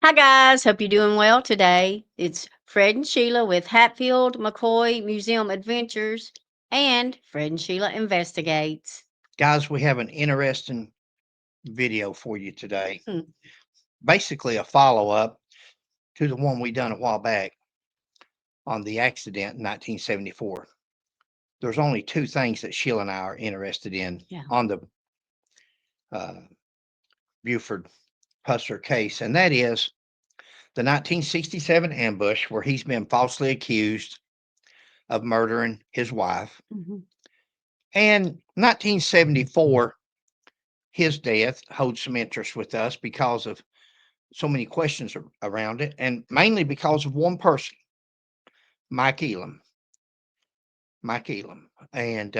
Hi, guys. Hope you're doing well today. It's Fred and Sheila with Hatfield, McCoy Museum Adventures and Fred and Sheila Investigates. Guys, we have an interesting video for you today. Hmm. Basically, a follow up to the one we done a while back on the accident in 1974. There's only two things that Sheila and I are interested in Yeah. on the uh, Buford Pusser case, and that is the 1967 ambush where he's been falsely accused of murdering his wife, Hmm. and 1974, his death holds some interest with us because of so many questions around it, and mainly because of one person, Mike Elam. Mike Elam. And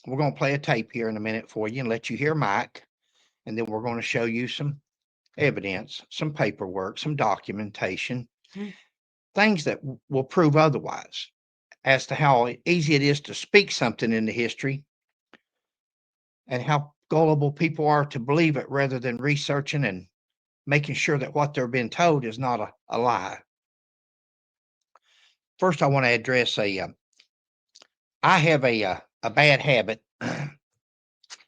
we're going to play a tape here in a minute for you and let you hear Mike. And then we're going to show you some evidence, some paperwork, some documentation, Hmm. things that will prove otherwise as to how easy it is to speak something into history and how gullible people are to believe it rather than researching and making sure that what they're being told is not a lie. First, I want to address I have a bad habit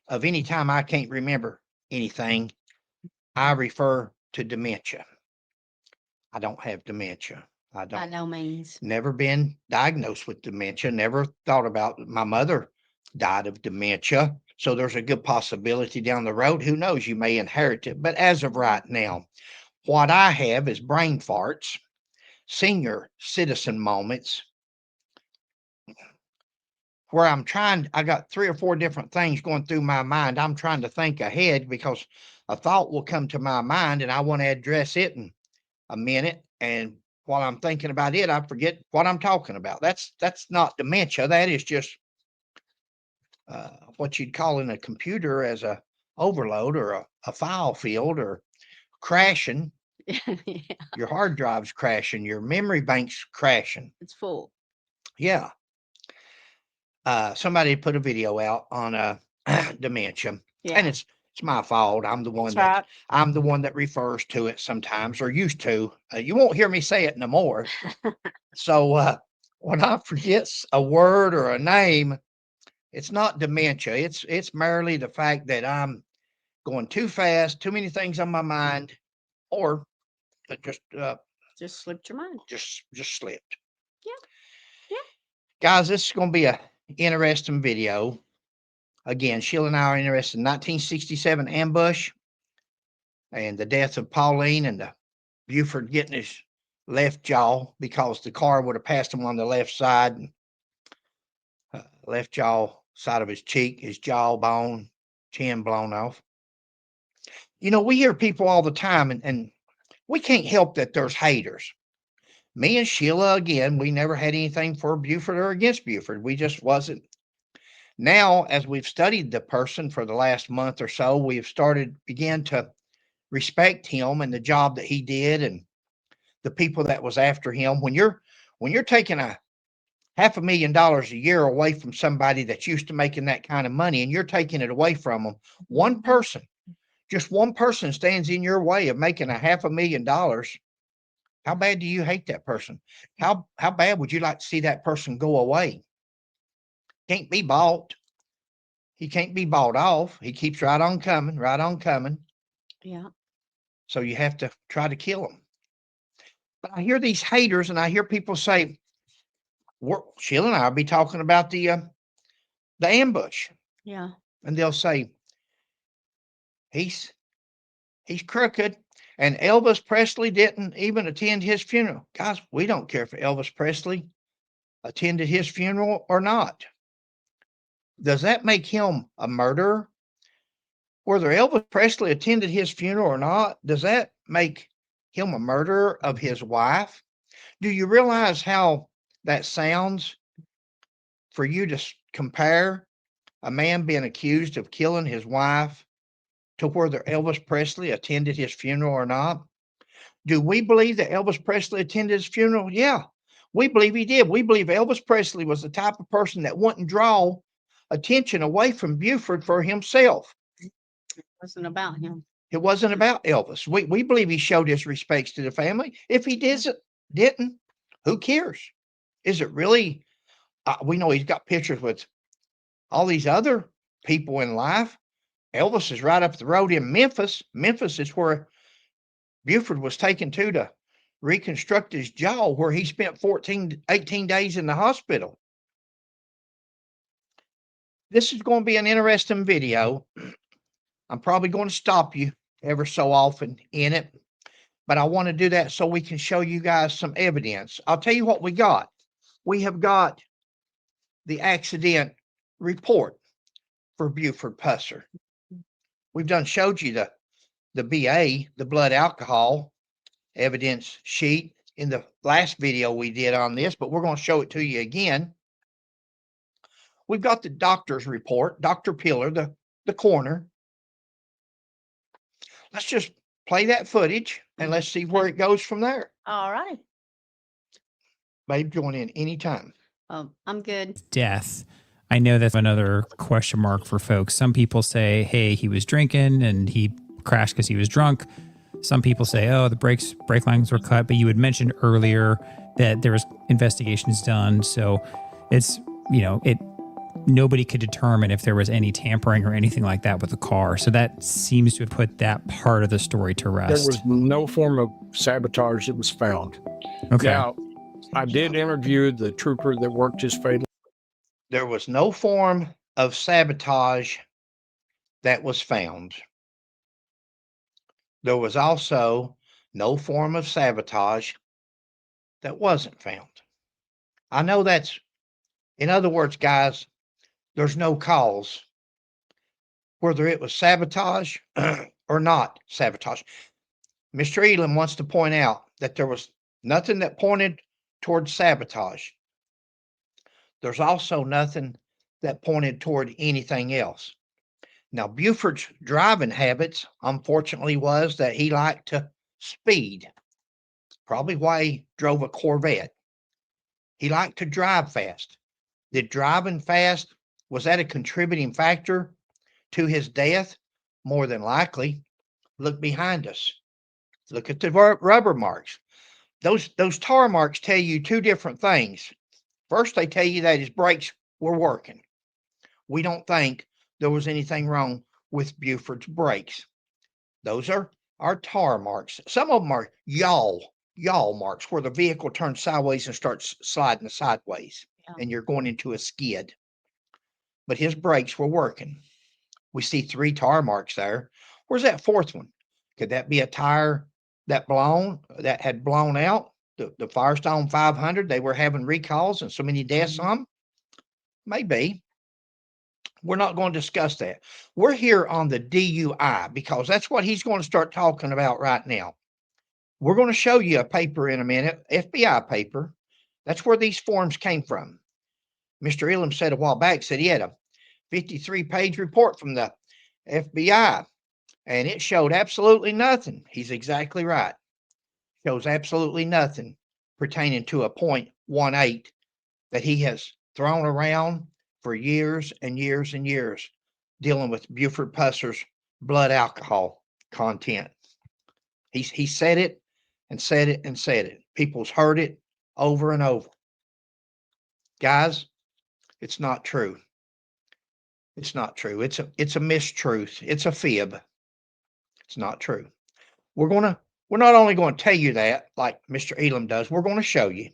of any time I can't remember anything, I refer to dementia. I don't have dementia. I By don't. no means. Never been diagnosed with dementia. Never thought about my mother died of dementia. So there's a good possibility down the road. Who knows? You may inherit it. But as of right now, what I have is brain farts, senior citizen moments, where I got three or four different things going through my mind. I'm trying to think ahead because a thought will come to my mind and I want to address it in a minute. And while I'm thinking about it, I forget what I'm talking about. That's not dementia. That is just what you'd call in a computer as a overload or a file field or crashing. Yeah, Your hard drive's crashing. Your memory bank's crashing. it's full. Yeah. Somebody put a video out on dementia, and Yeah, it's my fault. that's right. I'm the one that refers to it sometimes, or used to. You won't hear me say it no more. So when I forget a word or a name, it's not dementia. It's merely the fact that I'm going too fast, too many things on my mind, or just Just slipped your mind. just slipped. Yeah, yeah. Guys, this is going to be a interesting video. Again, Sheila and I are interested in 1967 ambush and the death of Pauline and the Buford getting his left jaw because the car would have passed him on the left side, and left jaw side of his cheek, his jawbone, chin blown off. You know, we hear people all the time, and we can't help that there's haters. Me and Sheila, again, we never had anything for Buford or against Buford. We just wasn't. Now, as we've studied the person for the last month or so, we've began to respect him and the job that he did and the people that was after him. When you're taking a $500,000 a year away from somebody that's used to making that kind of money and you're taking it away from them, one person, just one person stands in your way of making a $500,000. How bad do you hate that person? How bad would you like to see that person go away? Can't be bought. He can't be bought off. He keeps right on coming, right on coming. Yeah. So you have to try to kill him. But I hear these haters, and I hear people say, Sheila and I will be talking about the ambush, Yeah. and they'll say he's he's crooked, and Elvis Presley didn't even attend his funeral. Guys, we don't care if Elvis Presley attended his funeral or not. Does that make him a murderer? Whether Elvis Presley attended his funeral or not, does that make him a murderer of his wife? Do you realize how that sounds for you to compare a man being accused of killing his wife to whether Elvis Presley attended his funeral or not? Do we believe that Elvis Presley attended his funeral? Yeah, we believe he did. We believe Elvis Presley was the type of person that wouldn't draw attention away from Buford for himself. It wasn't about him. It wasn't about Elvis. We believe he showed his respects to the family. If he didn't, who cares? Is it really? We know he's got pictures with all these other people in life. Elvis is right up the road in Memphis. Memphis is where Buford was taken to reconstruct his jaw, where he spent 18 days in the hospital. This is going to be an interesting video. I'm probably going to stop you ever so often in it, but I want to do that so we can show you guys some evidence. I'll tell you what we got. We have got the accident report for Buford Pusser. We've done showed you the BA, the blood alcohol evidence sheet in the last video we did on this, but we're going to show it to you again. We've got the doctor's report, Dr. Pillar, the coroner. Let's just play that footage and let's see where it goes from there. All right. Babe, join in anytime. I'm good. Death. I know that's another question mark for folks. Some people say, hey, he was drinking and he crashed because he was drunk. Some people say, oh, the brake lines were cut. But you had mentioned earlier that there was investigations done. So it's, nobody could determine if there was any tampering or anything like that with the car. So that seems to have put that part of the story to rest. There was no form of sabotage that was found. Okay. Now, I did interview the trooper that worked his fatal. There was no form of sabotage that was found. There was also no form of sabotage that wasn't found. I know that's, in other words, guys, there's no cause, whether it was sabotage or not sabotage. Mr. Elam wants to point out that there was nothing that pointed towards sabotage. There's also nothing that pointed toward anything else. Now, Buford's driving habits, unfortunately, was that he liked to speed. Probably why he drove a Corvette. He liked to drive fast. Did driving fast, was that a contributing factor to his death? More than likely. Look behind us. Look at the rubber marks. Those tar marks tell you two different things. First, they tell you that his brakes were working. We don't think there was anything wrong with Buford's brakes. Those are our tar marks. Some of them are yaw marks, where the vehicle turns sideways and starts sliding sideways, and you're going into a skid. But his brakes were working. We see 3 tar marks there. Where's that 4th one? Could that be a tire that had blown out? The Firestone 500, they were having recalls and so many deaths on them? Maybe. We're not going to discuss that. We're here on the DUI because that's what he's going to start talking about right now. We're going to show you a paper in a minute, FBI paper. That's where these forms came from. Mr. Elam said a while back, said he had a 53-page report from the FBI, and it showed absolutely nothing. He's exactly right. Shows absolutely nothing pertaining to a .18 that he has thrown around for years and years and years, dealing with Buford Pusser's blood alcohol content. He said it and said it and said it. People's heard it over and over. Guys, it's not true. It's not true. It's a mistruth. It's a fib. It's not true. We're not only going to tell you that, like Mr. Elam does, we're going to show you.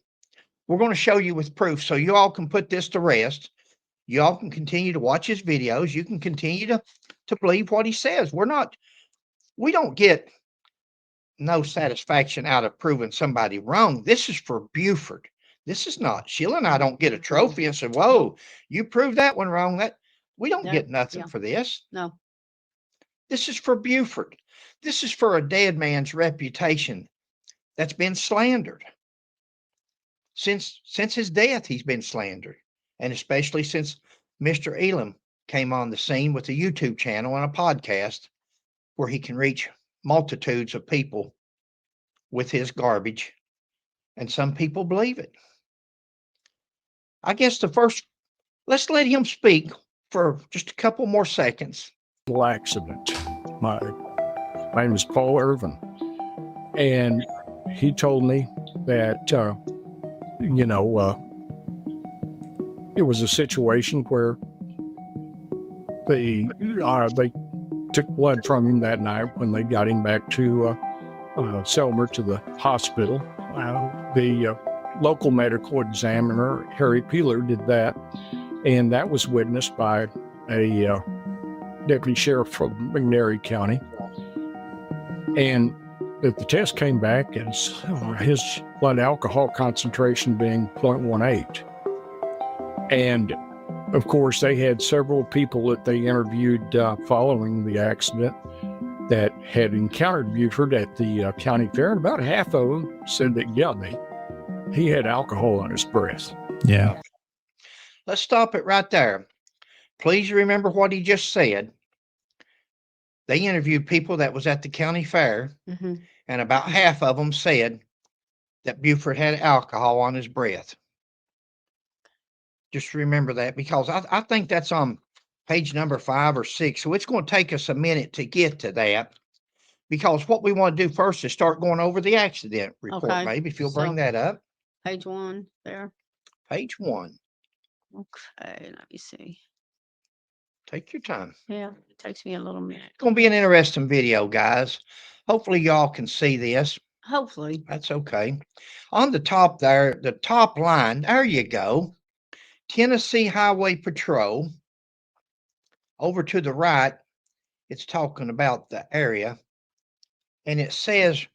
We're going to show you with proof so you all can put this to rest. You all can continue to watch his videos. You can continue to believe what he says. We don't get no satisfaction out of proving somebody wrong. This is for Buford. This is not, Sheila and I don't get a trophy and say, whoa, you proved that one wrong. We don't get nothing for this. No. This is for Buford. This is for a dead man's reputation that's been slandered. Since his death, he's been slandered. And especially since Mr. Elam came on the scene with a YouTube channel and a podcast where he can reach multitudes of people with his garbage. And some people believe it. I guess let's let him speak for just a couple more seconds. Accident. My My name is Paul Irvin. And he told me that, it was a situation where they took blood from him that night when they got him back to Selmer to the hospital. The local medical examiner, Harry Peeler, did that, and that was witnessed by a deputy sheriff from McNairy County. And the test came back as his blood alcohol concentration being 0.18. And of course, they had several people that they interviewed following the accident that had encountered Buford at the county fair, and about half of them said that, he had alcohol on his breath. Yeah. Let's stop it right there. Please remember what he just said. They interviewed people that was at the county fair, and about half of them said that Buford had alcohol on his breath. Just remember that, because I think that's on page number 5 or 6. So it's going to take us a minute to get to that, because what we want to do first is start going over the accident report. Okay. Maybe if you'll bring that up. Page 1 there. Page 1. Okay, let me see. Take your time. Yeah, it takes me a little minute. It's going to be an interesting video, guys. Hopefully y'all can see this. Hopefully. That's okay. On the top there, the top line, there you go. Tennessee Highway Patrol. Over to the right, it's talking about the area, and it says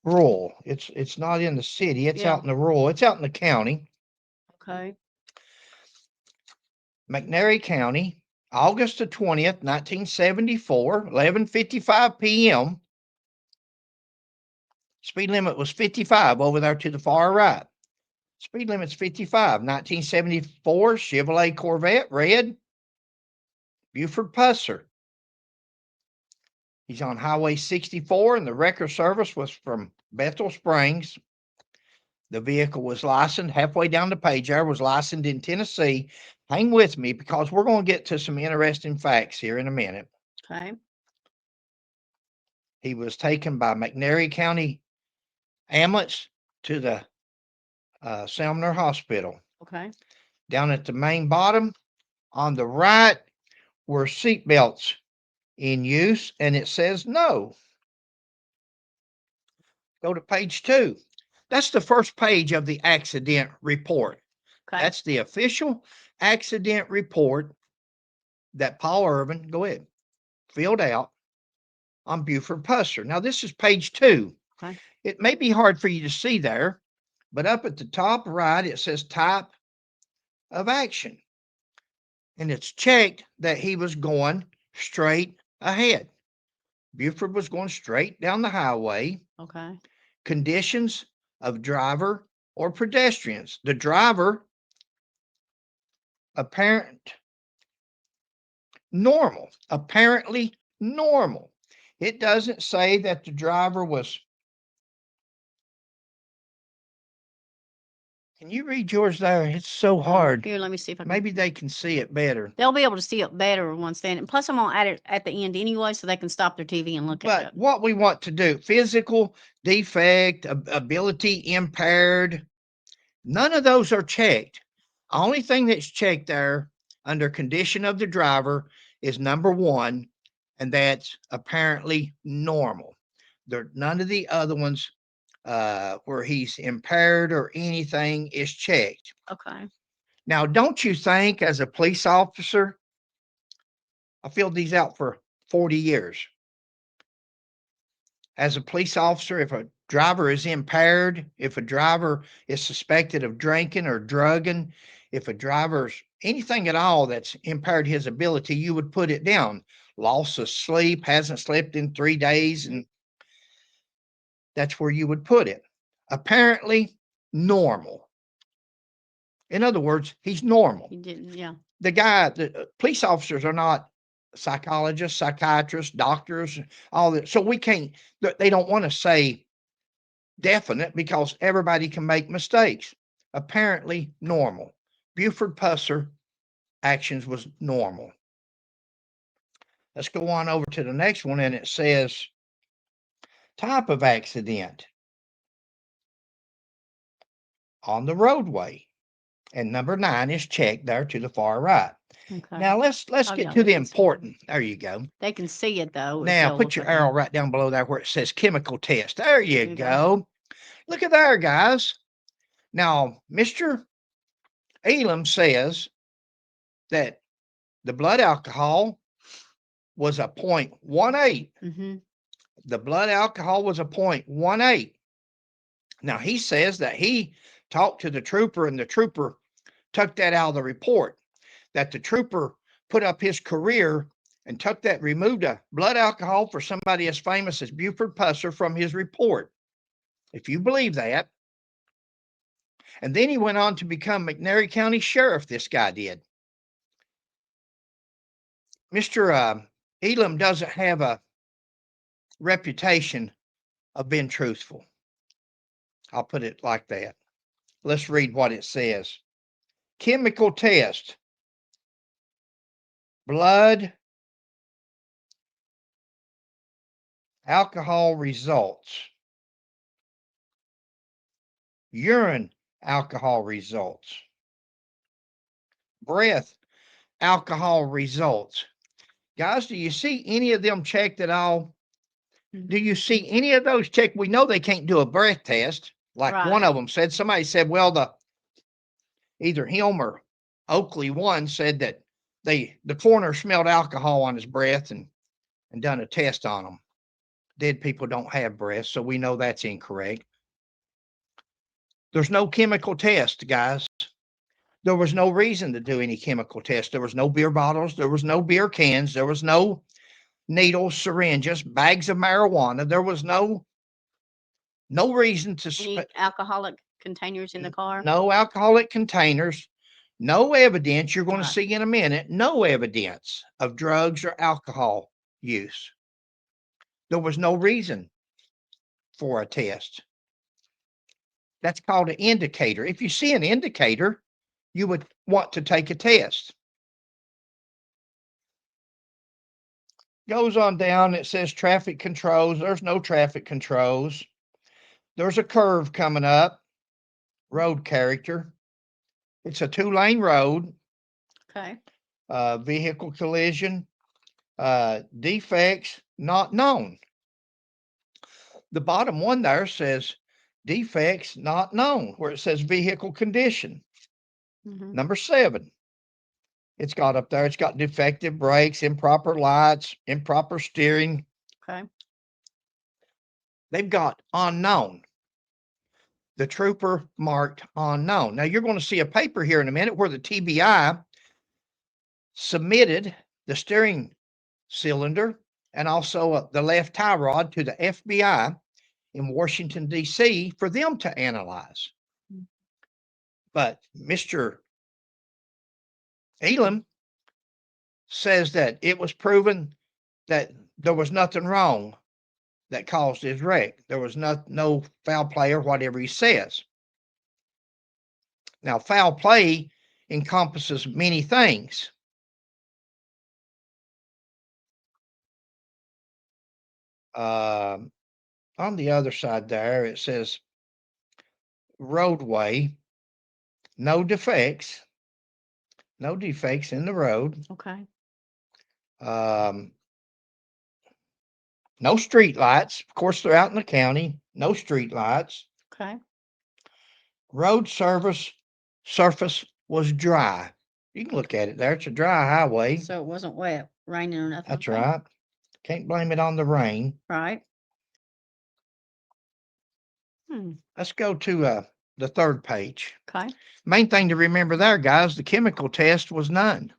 rural. It's not in the city. It's out in the rural. It's out in the county. Okay. McNairy County, August the 20th, 1974, 11:55 p.m. Speed limit was 55 over there to the far right. Speed limit's 55. 1974 Chevrolet Corvette, red. Buford Pusser. He's on Highway 64, and the record service was from Bethel Springs. The vehicle was licensed halfway down the page there, was licensed in Tennessee. Hang with me, because we're going to get to some interesting facts here in a minute. Okay. He was taken by McNairy County ambulance to the Sumner Hospital. Okay. Down at the main bottom on the right were seatbelts in use, and it says no. Go to page 2. That's the first page of the accident report. Okay. That's the official accident report that Paul Irvin, go ahead, filled out on Buford Pusser. Now, this is page 2. Okay. It may be hard for you to see there, but up at the top right, it says type of action. And it's checked that he was going straight ahead. Buford was going straight down the highway. Okay. Conditions of driver or pedestrians. The driver, apparently normal. It doesn't say that the driver was. Can you read yours there? It's so hard. Here, let me see if I can. Maybe they can see it better. They'll be able to see it better once then. Plus, I'm going to add it at the end anyway, so they can stop their TV and look at it. But what we want to do, physical defect, ability impaired, none of those are checked. Only thing that's checked there under condition of the driver is number 1, and that's apparently normal. None of the other ones where he's impaired or anything is checked. Okay. Now, don't you think, as a police officer, I filled these out for 40 years. As a police officer, if a driver is impaired, if a driver is suspected of drinking or drugging, if a driver's anything at all that's impaired his ability, you would put it down. Loss of sleep, hasn't slept in 3 days, and that's where you would put it. Apparently normal. In other words, he's normal. He didn't, yeah. The police officers are not psychologists, psychiatrists, doctors, all that. So we can't, they don't want to say definite, because everybody can make mistakes. Apparently normal. Buford Pusser actions was normal. Let's go on over to the next one, and it says type of accident on the roadway. And number 9 is checked there to the far right. Okay. Now let's Oh, get yeah, to they the can see it. important. There you go. They can see it though. Now put your arrow right down below there where it says chemical test. There you you go. Look at there, guys. Now, Mr. Elam says that the blood alcohol was a 0.18. Mm-hmm. The blood alcohol was a 0.18. Now, he says that he talked to the trooper, and the trooper took that out of the report, that the trooper put up his career and took that, removed a blood alcohol for somebody as famous as Buford Pusser from his report. If you believe that. And then he went on to become McNairy County Sheriff, this guy did. Mr. Elam doesn't have a reputation of being truthful. I'll put it like that. Let's read what it says. Chemical test. Blood alcohol results. Urine alcohol results. Breath alcohol results. Guys, do you see any of them checked at all? Do you see any of those checked? We know they can't do a breath test. Like one Right. of them said, somebody said, well, either him or Oakley one said that the coroner smelled alcohol on his breath and done a test on him. Dead people don't have breath, so we know that's incorrect. There's no chemical test, guys. There was no reason to do any chemical test. There was no beer bottles. There was no beer cans. There was no needles, syringes, bags of marijuana. There was no reason to Any alcoholic containers in the car? no alcoholic containers, no evidence. You're going to Right. see in a minute, no evidence of drugs or alcohol use. There was no reason for a test. That's called an indicator. If you see an indicator, you would want to take a test. Goes on down, it says traffic controls. There's no traffic controls. There's a curve coming up. Road character. It's a 2-lane road. Okay. Vehicle collision. Defects not known. The bottom one there says defects not known, where it says vehicle condition. Mm-hmm. Number 7. It's got up there. It's got defective brakes, improper lights, improper steering. Okay. They've got unknown. The trooper marked unknown. Now you're going to see a paper here in a minute where the TBI submitted the steering cylinder and also the left tie rod to the FBI in Washington, D.C. for them to analyze. But Mr. Elam says that it was proven that there was nothing wrong that caused his wreck. There was no foul play or whatever he says. Now, foul play encompasses many things. On the other side there, it says roadway, no defects in the road. Okay. No street lights. Of course, they're out in the county. No street lights. Okay. Road surface was dry. You can look at it there. It's a dry highway. So it wasn't wet, raining or nothing. That's okay. right. Can't blame it on the rain. Right. Let's go to the third page. Okay. Main thing to remember there, guys, the chemical test was none.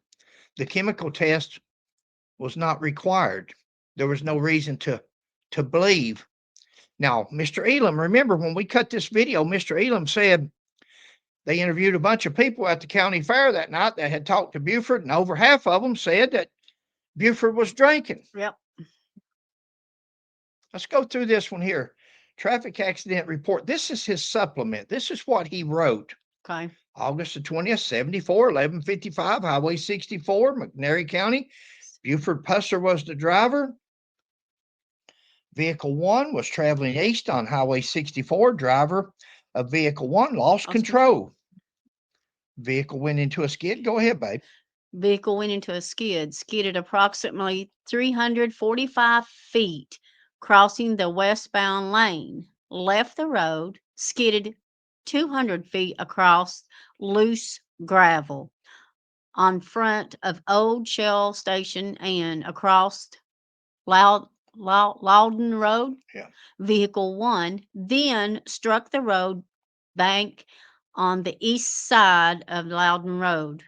The chemical test was not required. There was no reason to believe. Now, Mr. Elam, remember when we cut this video, Mr. Elam said they interviewed a bunch of people at the county fair that night that had talked to Buford, and over half of them said that Buford was drinking. Yep. Let's go through this one here. Traffic accident report. This is his supplement. This is what he wrote. Okay. August the 20th, 74, 1155, Highway 64, McNairy County. Buford Pusser was the driver. Vehicle 1 was traveling east on Highway 64. Driver of Vehicle 1 lost control. Vehicle went into a skid. Go ahead, babe. Vehicle went into a skidded approximately 345 feet, crossing the westbound lane, left the road, skidded 200 feet across loose gravel on front of Old Shell Station and across Loudon Road. Yeah. Vehicle 1 then struck the road bank on the east side of Loudon Road.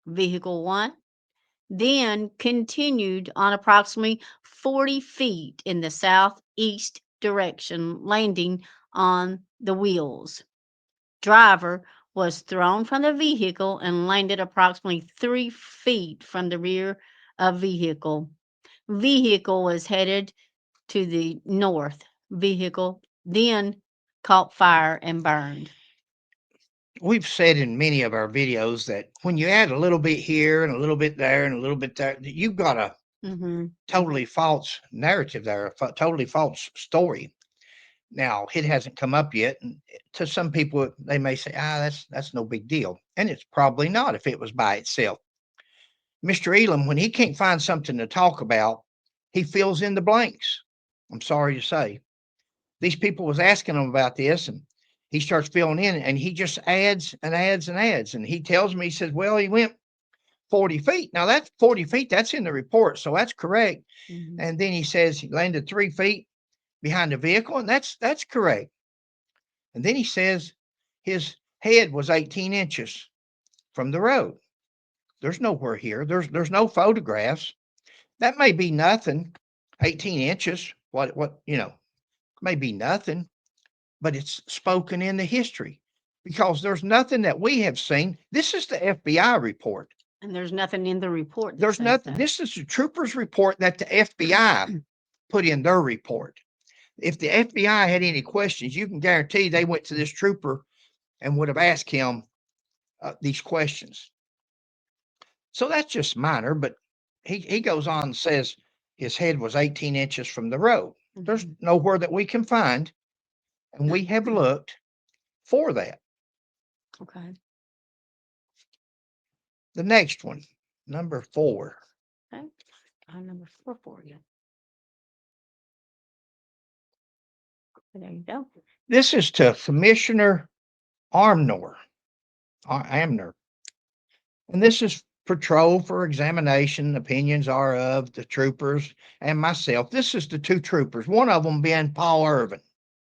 Vehicle 1 then continued on approximately 40 feet in the southeast direction, landing on the wheels. Driver was thrown from the vehicle and landed approximately 3 feet from the rear of vehicle. Vehicle was headed to the north. Vehicle then caught fire and burned. We've said in many of our videos that when you add a little bit here and a little bit there and a little bit there, you've got a totally false narrative there, a totally false story. Now, it hasn't come up yet. And to some people, they may say, that's no big deal. And it's probably not if it was by itself. Mr. Elam, when he can't find something to talk about, he fills in the blanks. I'm sorry to say. These people was asking him about this, and he starts filling in, and he just adds and adds and adds. And he tells me, he says, well, he went 40 feet. Now, that's 40 feet. That's in the report, so that's correct. And then he says he landed 3 feet behind the vehicle, and that's correct. And then he says his head was 18 inches from the road. There's nowhere here. There's no photographs. That may be nothing. 18 inches. What may be nothing, but it's spoken in the history because there's nothing that we have seen. This is the FBI report. And there's nothing in the report. There's nothing. This is the trooper's report that the FBI put in their report. If the FBI had any questions, you can guarantee they went to this trooper and would have asked him these questions. So that's just minor, but he goes on and says his head was 18 inches from the road. There's nowhere that we can find, and we have looked for that. Okay. The next one, number 4. Okay. Number 4 for you. There you go. This is to Commissioner Amner. And this is patrol for examination. Opinions are of the troopers and myself. This is the 2 troopers, one of them being Paul Irvin.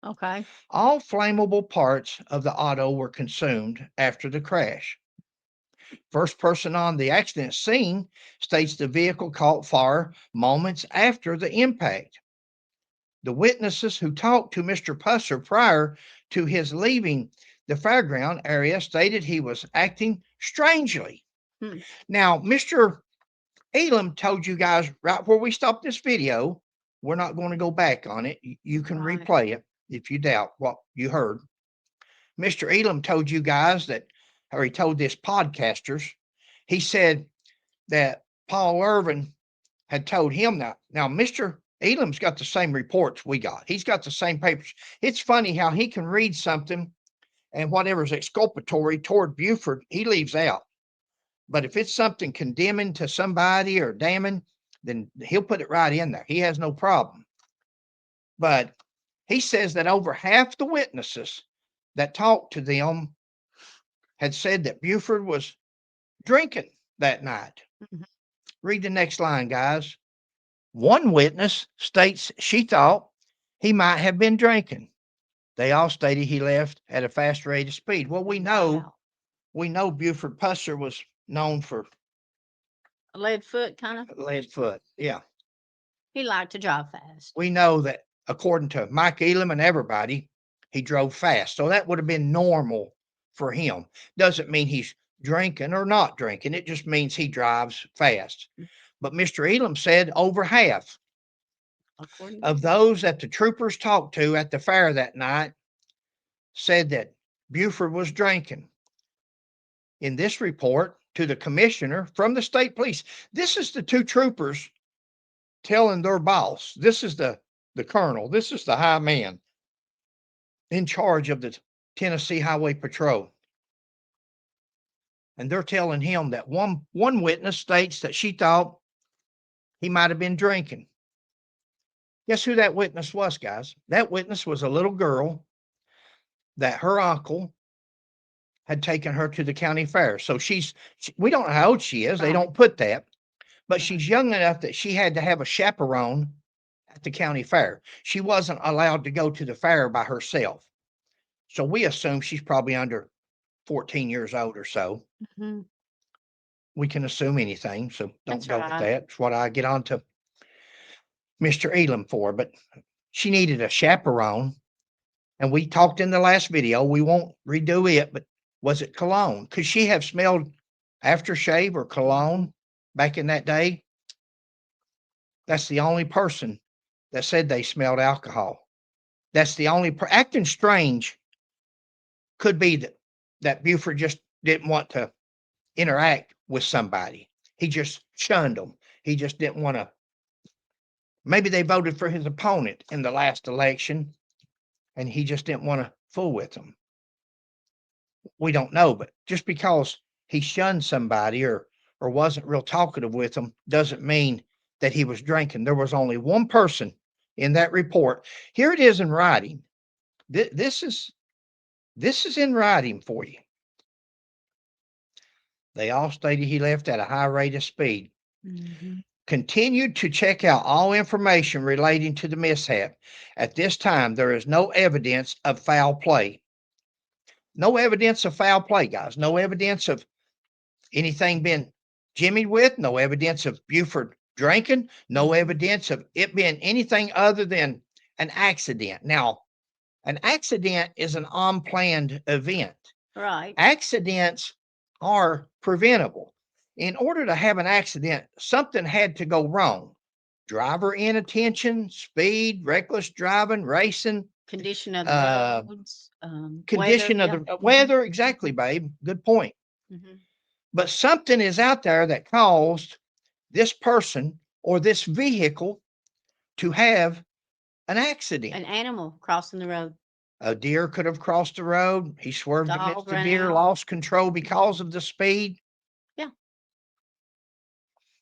Okay. All flammable parts of the auto were consumed after the crash. First person on the accident scene states the vehicle caught fire moments after the impact. The witnesses who talked to Mr. Pusser prior to his leaving the fairground area stated he was acting strangely. Now, Mr. Elam told you guys right where we stopped this video. We're not going to go back on it. You can replay it if you doubt what you heard. Mr. Elam told you guys that, or he told this podcasters, he said that Paul Irvin had told him that. Now, Mr. Elam's got the same reports we got. He's got the same papers. It's funny how he can read something and whatever's exculpatory toward Buford, he leaves out. But if it's something condemning to somebody or damning, then he'll put it right in there. He has no problem. But he says that over half the witnesses that talked to them had said that Buford was drinking that night. Read the next line, guys. One witness states she thought he might have been drinking. They all stated he left at a fast rate of speed. Well, we know Buford Pusser was known for lead foot, kind of. lead foot. Yeah. He liked to drive fast. We know that according to Mike Elam and everybody, he drove fast. So that would have been normal for him. Doesn't mean he's drinking or not drinking. It just means he drives fast. But Mr. Elam said over half of those that the troopers talked to at the fair that night said that Buford was drinking. In this report, to the commissioner from the state police. This is the two troopers telling their boss. This is the colonel. This is the high man in charge of the Tennessee Highway Patrol. And they're telling him that one witness states that she thought he might have been drinking. Guess who that witness was, guys? That witness was a little girl that her uncle had taken her to the county fair. So we don't know how old she is. They don't put that, but she's young enough that she had to have a chaperone at the county fair. She wasn't allowed to go to the fair by herself. So we assume she's probably under 14 years old or so. Mm-hmm. We can assume anything, so don't That's go with right. that. It's what I get on to Mr. Elam for. But she needed a chaperone, and we talked in the last video. We won't redo it, but was it cologne? Could she have smelled aftershave or cologne back in that day? That's the only person that said they smelled alcohol. That's the only acting strange could be that Buford just didn't want to interact with somebody. He just shunned them. He just didn't want to. Maybe they voted for his opponent in the last election and he just didn't want to fool with them. We don't know, but just because he shunned somebody or wasn't real talkative with them doesn't mean that he was drinking. There was only one person in that report. Here it is in writing. This is in writing for you. They all stated he left at a high rate of speed. Mm-hmm. Continued to check out all information relating to the mishap. At this time, there is no evidence of foul play. No evidence of foul play, guys. No evidence of anything being jimmied with. No evidence of Buford drinking. No evidence of it being anything other than an accident. Now, an accident is an unplanned event. Right. Accidents are preventable. In order to have an accident, something had to go wrong. Driver inattention, speed, reckless driving, racing, Condition of the roads, condition weather, of the weather. Exactly, babe. Good point. Mm-hmm. But something is out there that caused this person or this vehicle to have an accident. An animal crossing the road. A deer could have crossed the road. He swerved Dog against the ran deer, out. lost control because of the speed. Yeah.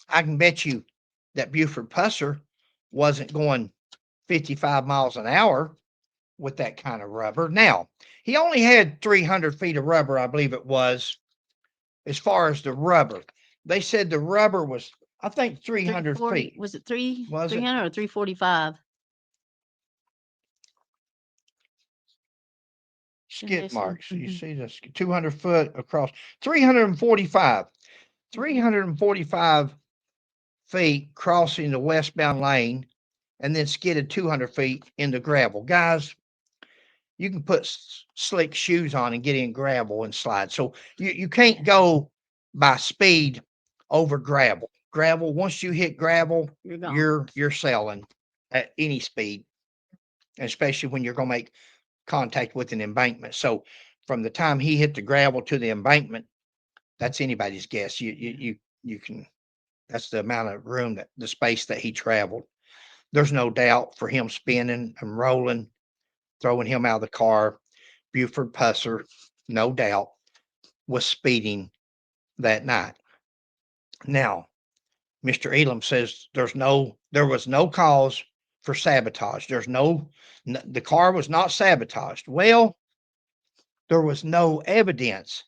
I can bet you that Buford Pusser wasn't going 55 miles an hour with that kind of rubber. Now, he only had 300 feet of rubber, I believe it was, as far as the rubber. They said the rubber was, I think, 300 feet. Was it Was it? 300 or 345? Skid marks. You Mhm. see this 200 foot across 345. 345 feet crossing the westbound lane and then skidded 200 feet into gravel. Guys, you can put slick shoes on and get in gravel and slide. So you can't go by speed over gravel. Gravel, once you hit gravel, You're gone. you're sailing at any speed, especially when you're going to make contact with an embankment. So from the time he hit the gravel to the embankment, that's anybody's guess. You can, that's the amount of room, that the space that he traveled. There's no doubt for him spinning and rolling, throwing him out of the car. Buford Pusser, no doubt, was speeding that night. Now, Mr. Elam says there was no cause for sabotage. The car was not sabotaged. Well, there was no evidence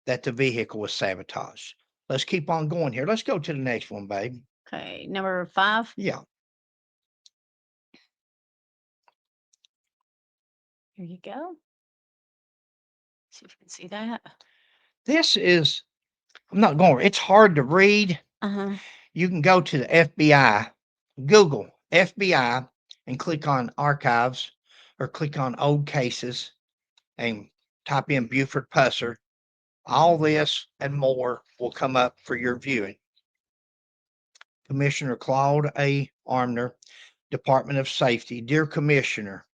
that the vehicle was sabotaged. Let's keep on going here. Let's go to the next one, babe. Okay, number 5. Yeah. Here you go. See if you can see that. This is, I'm not going, it's hard to read. Uh-huh. You can go to the FBI, Google FBI, and click on archives or click on old cases and type in Buford Pusser. All this and more will come up for your viewing. Commissioner Claude A. Armner, Department of Safety. Dear Commissioner,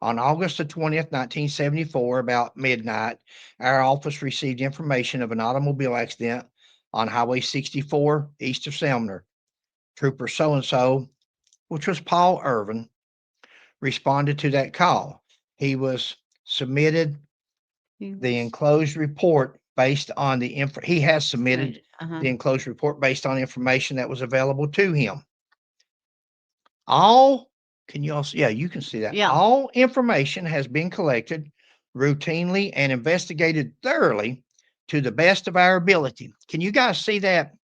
On August the 20th, 1974, about midnight, our office received information of an automobile accident on Highway 64 east of Selmer. Trooper so-and-so, which was Paul Irvin, responded to that call. He was submitted the enclosed report based on he has submitted the enclosed report based on information that was available to him. Can you also, yeah, you can see that. Yeah. All information has been collected routinely and investigated thoroughly to the best of our ability. Can you guys see that?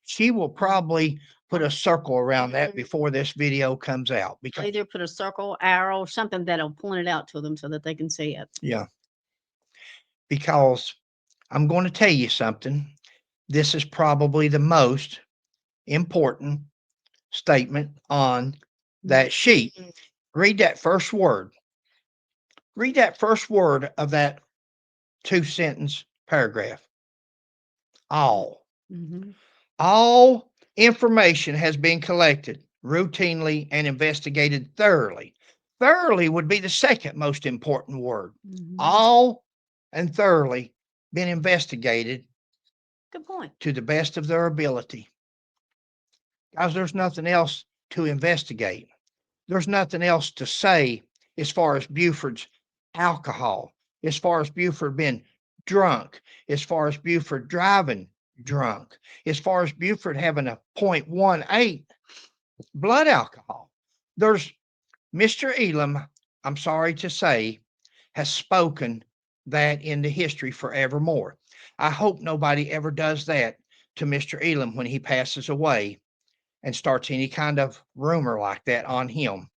She will probably put a circle around that before this video comes out. Because, Either put a circle, arrow, something that'll point it out to them so that they can see it. yeah. Because I'm going to tell you something. This is probably the most important statement on that sheet. Read that first word. Read that first word of that 2-sentence paragraph. All. Mhm. All information has been collected routinely and investigated thoroughly. Thoroughly would be the second most important word. Mhm. All and thoroughly been investigated Good point. to the best of their ability. Guys, there's nothing else to investigate. There's nothing else to say as far as Buford's alcohol, as far as Buford being drunk, as far as Buford driving drunk, as far as Buford having a 0.18 blood alcohol. There's Mr. Elam, I'm sorry to say, has spoken that into history forevermore. I hope nobody ever does that to Mr. Elam when he passes away and starts any kind of rumor like that on him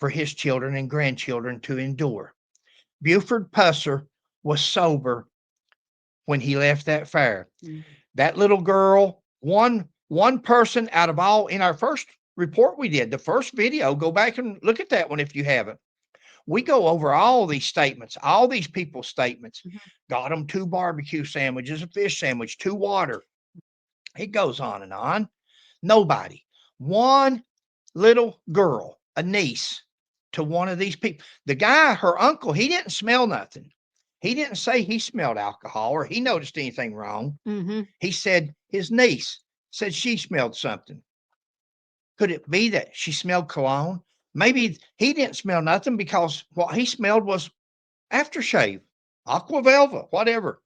for his children and grandchildren to endure. Buford Pusser was sober when he left that fair. That little girl, one person out of all, in our first report we did, the first video, go back and look at that one if you haven't. We go over all these statements, all these people's statements. Got them 2 barbecue sandwiches, a fish sandwich, 2 water. It goes on and on. Nobody. One little girl, a niece to one of these people. The guy, her uncle, he didn't smell nothing. He didn't say he smelled alcohol or he noticed anything wrong. Mm-hmm. He said his niece said she smelled something. Could it be that she smelled cologne? Maybe he didn't smell nothing because what he smelled was aftershave, aqua velva, whatever.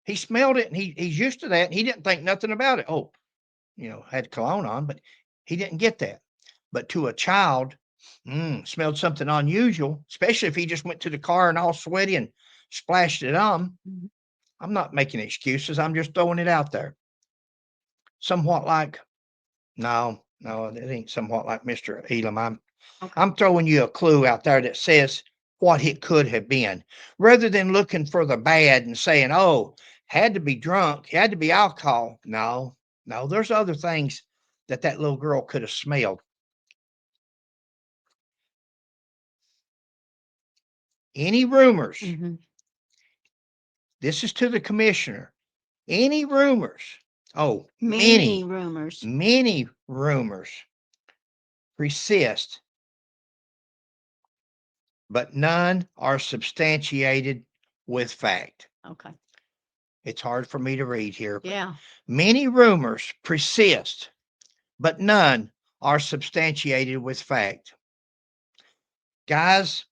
He smelled it and he's used to that. And he didn't think nothing about it. Oh, had cologne on, but he didn't get that. But to a child, smelled something unusual, especially if he just went to the car and all sweaty and splashed it on. I'm not making excuses. I'm just throwing it out there. Somewhat like, no, it ain't somewhat like Mr. Elam. I'm throwing you a clue out there that says what it could have been, rather than looking for the bad and saying, oh, had to be drunk, had to be alcohol. No, there's other things that little girl could have smelled. Any rumors? Mm-hmm. This is to the commissioner. Any rumors? Oh, Many rumors. Many rumors persist, but none are substantiated with fact. Okay. It's hard for me to read here. Yeah. Many rumors persist, but none are substantiated with fact. Guys,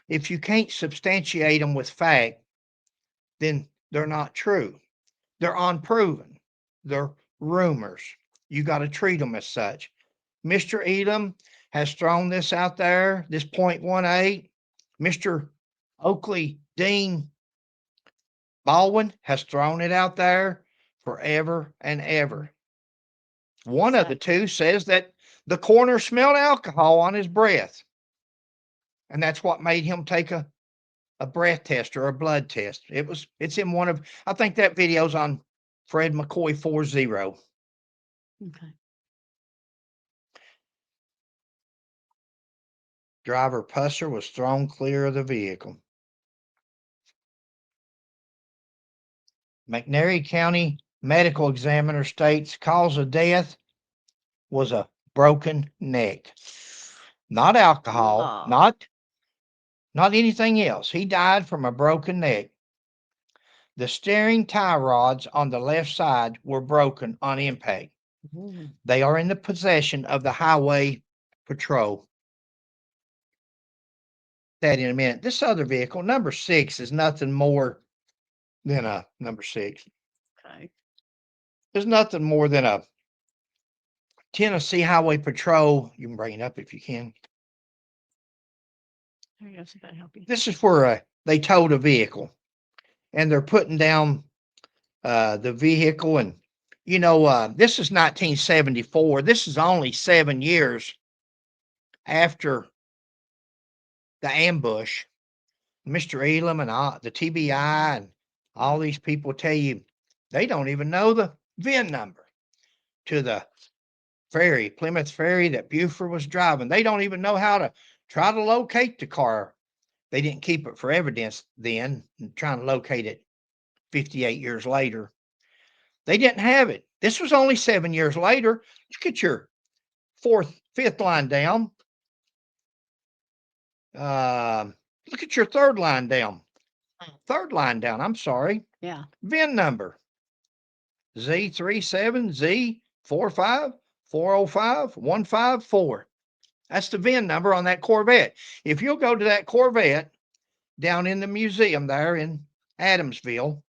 if you can't substantiate them with fact, then they're not true. They're unproven. They're rumors. You got to treat them as such. Mr. Elam has thrown this out there, this 0.18. Mr. Oakley Dean Baldwin has thrown it out there forever and ever. One of the two says that the coroner smelled alcohol on his breath. And that's what made him take a breath test or a blood test. It's in one of, I think that video's on Fred McCoy 40. Okay. Driver Pusser was thrown clear of the vehicle. McNairy County medical examiner states cause of death was a broken neck. Not alcohol, Oh. not not anything else. He died from a broken neck. The steering tie rods on the left side were broken on impact. Ooh. They are in the possession of the Highway Patrol. That in a minute. This other vehicle, number 6, is nothing more than a number 6. Okay. There's nothing more than a Tennessee Highway Patrol. You can bring it up if you can. There you go. See if that help you. This is where they towed a vehicle, and they're putting down the vehicle. And this is 1974. This is only 7 years after the ambush. Mr. Elam and the TBI and all these people tell you they don't even know the VIN number to the ferry, Plymouth ferry that Buford was driving. They don't even know how to try to locate the car. They didn't keep it for evidence then, trying to locate it 58 years later. They didn't have it. This was only 7 years later. Look at your fifth line down. Look at your third line down. Third line down, I'm sorry. Yeah. VIN number Z37Z45405154. That's the VIN number on that Corvette. If you'll go to that Corvette down in the museum there in Adamsville,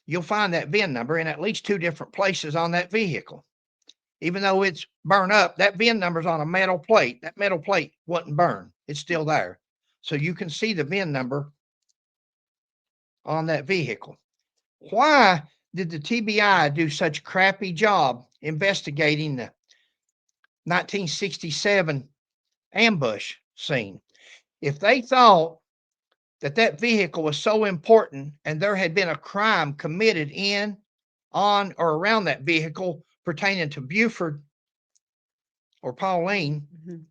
you'll find that VIN number in at least 2 different places on that vehicle. Even though it's burned up, that VIN number's on a metal plate. That metal plate wasn't burned. It's still there. So you can see the VIN number on that vehicle. Why did the TBI do such a crappy job investigating the 1967 ambush scene? If they thought that vehicle was so important and there had been a crime committed in, on, or around that vehicle pertaining to Buford or Pauline, Mhm.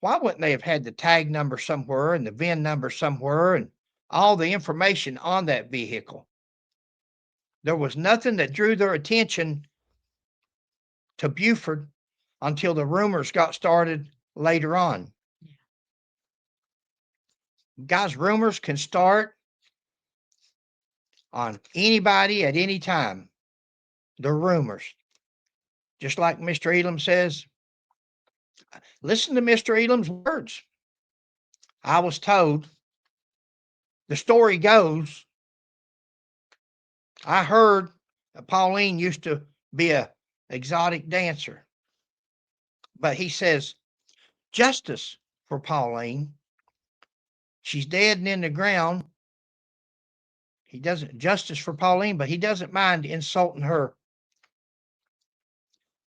why wouldn't they have had the tag number somewhere and the VIN number somewhere and all the information on that vehicle? There was nothing that drew their attention to Buford until the rumors got started later on. Guys, rumors can start on anybody at any time. They're rumors. Just like Mr. Elam says, listen to Mr. Elam's words. I was told, the story goes, I heard Pauline used to be a exotic dancer. But he says, justice for Pauline. She's dead and in the ground. He doesn't justice for Pauline, but he doesn't mind insulting her.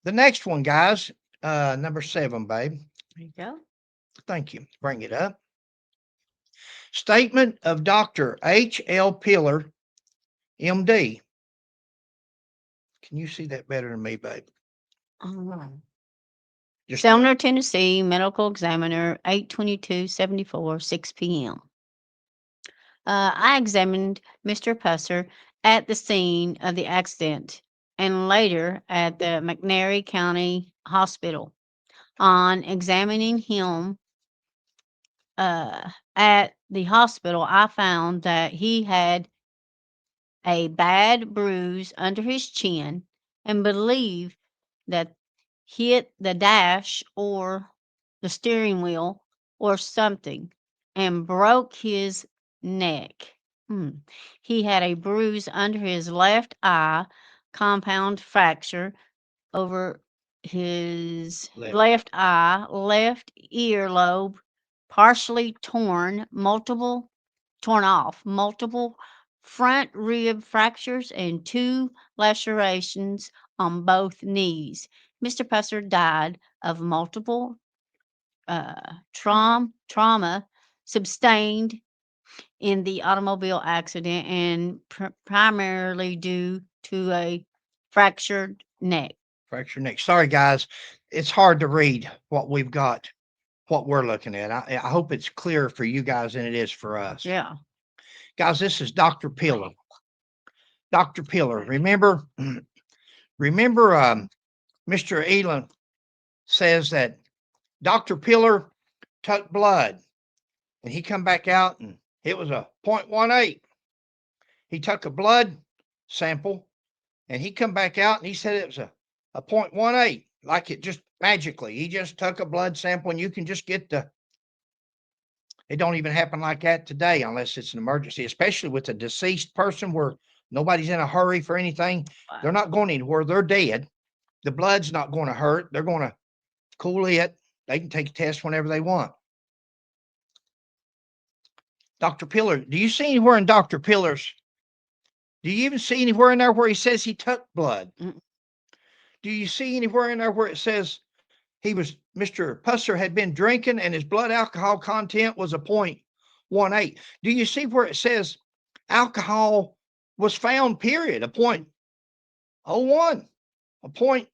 The next one, guys, number 7, babe. There you go. Thank you. Bring it up. Statement of Dr. H.L. Pillar, M.D. Can you see that better than me, babe? Just Sumner, Tennessee, medical examiner, 8/22/74, 6 p.m. I examined Mr. Pusser at the scene of the accident and later at the McNairy County Hospital. On examining him at the hospital, I found that he had a bad bruise under his chin and believed that hit the dash or the steering wheel or something and broke his neck. He had a bruise under his left eye, compound fracture over his left eye, left earlobe, partially torn off, multiple front rib fractures, and 2 lacerations on both knees. Mr. Pusser died of multiple trauma sustained in the automobile accident and primarily due to a fractured neck. fracture neck. Sorry, guys. It's hard to read what we've got, what we're looking at. I hope it's clearer for you guys than it is for us. Yeah. Guys, this is Dr. Pillar. Dr. Pillar. Remember, Mr. Elam says that Dr. Pillar took blood and he come back out and it was a 0.18. He took a blood sample and he come back out and he said it was a 0.18, like it just magically. He just took a blood sample and you can just get it don't even happen like that today unless it's an emergency, especially with a deceased person where nobody's in a hurry for anything. Wow. They're not going anywhere. They're dead. The blood's not going to hurt. They're going to cool it. They can take a test whenever they want. Dr. Pillar, do you see anywhere in Dr. Pillar's? Do you even see anywhere in there where he says he took blood? Mm. Do you see anywhere in there where it says Mr. Pusser had been drinking and his blood alcohol content was a 0.18? Do you see where it says alcohol was found, period, a 0.01, a point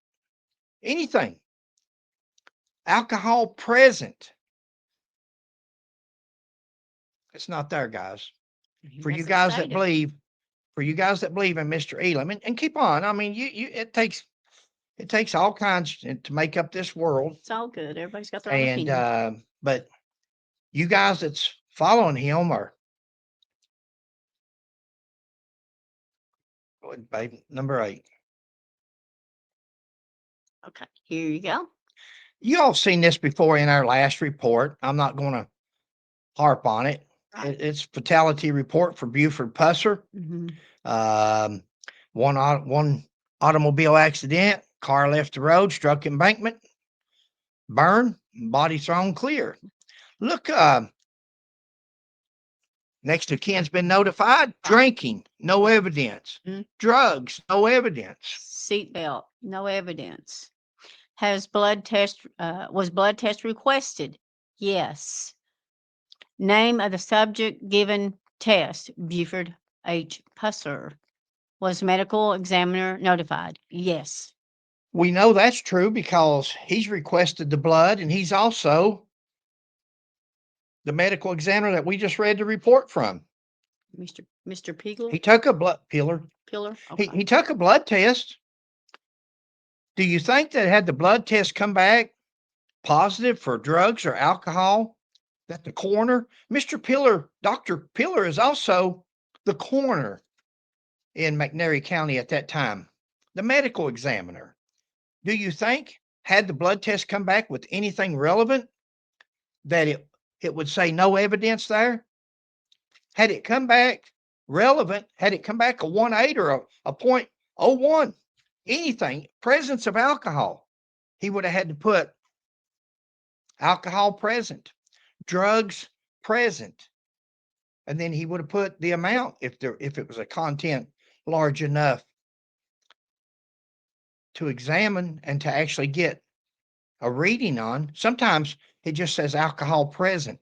anything? Alcohol present. It's not there, guys. For you guys that believe in Mr. Elam, and keep on. I mean, it takes all kinds to make up this world. It's all good. Everybody's got their own opinion. And but you guys that's following him are babe, number 8. Okay, here you go. You all seen this before in our last report. I'm not going to harp on it. Right. It's fatality report for Buford Pusser. Mm-hmm. One automobile accident. Car left the road, struck embankment, burn, body thrown clear. Look, next of kin's been notified. Drinking, no evidence. Drugs, no evidence. Seatbelt, no evidence. Was blood test requested? Yes. Name of the subject given test, Buford H. Pusser. Was medical examiner notified? Yes. We know that's true because he's requested the blood and he's also the medical examiner that we just read the report from. Mr. Pigler? He took a blood pillar. Okay. He took a blood test. Do you think that had the blood test come back positive for drugs or alcohol, that the coroner, Mr. Pillar, Dr. Pillar is also the coroner in McNairy County at that time, the medical examiner. Do you think had the blood test come back with anything relevant that it would say no evidence there? Had it come back relevant, had it come back a 1.8 or a 0.01, anything, presence of alcohol, he would have had to put alcohol present, drugs present, and then he would have put the amount if it was a content large enough to examine and to actually get a reading on. Sometimes it just says alcohol present.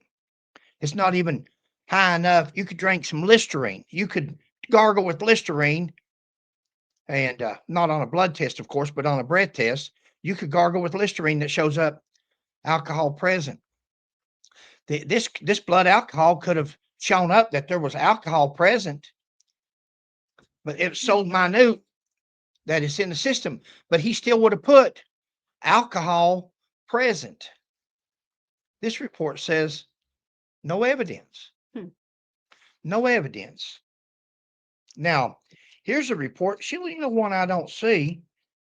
It's not even high enough. You could drink some Listerine. You could gargle with Listerine, and not on a blood test, of course, but on a breath test. You could gargle with Listerine that shows up alcohol present. This blood alcohol could have shown up that there was alcohol present, but it was so minute that it's in the system. But he still would have put alcohol present. This report says no evidence. No evidence. Now, here's a report. Sheila, you know one I don't see.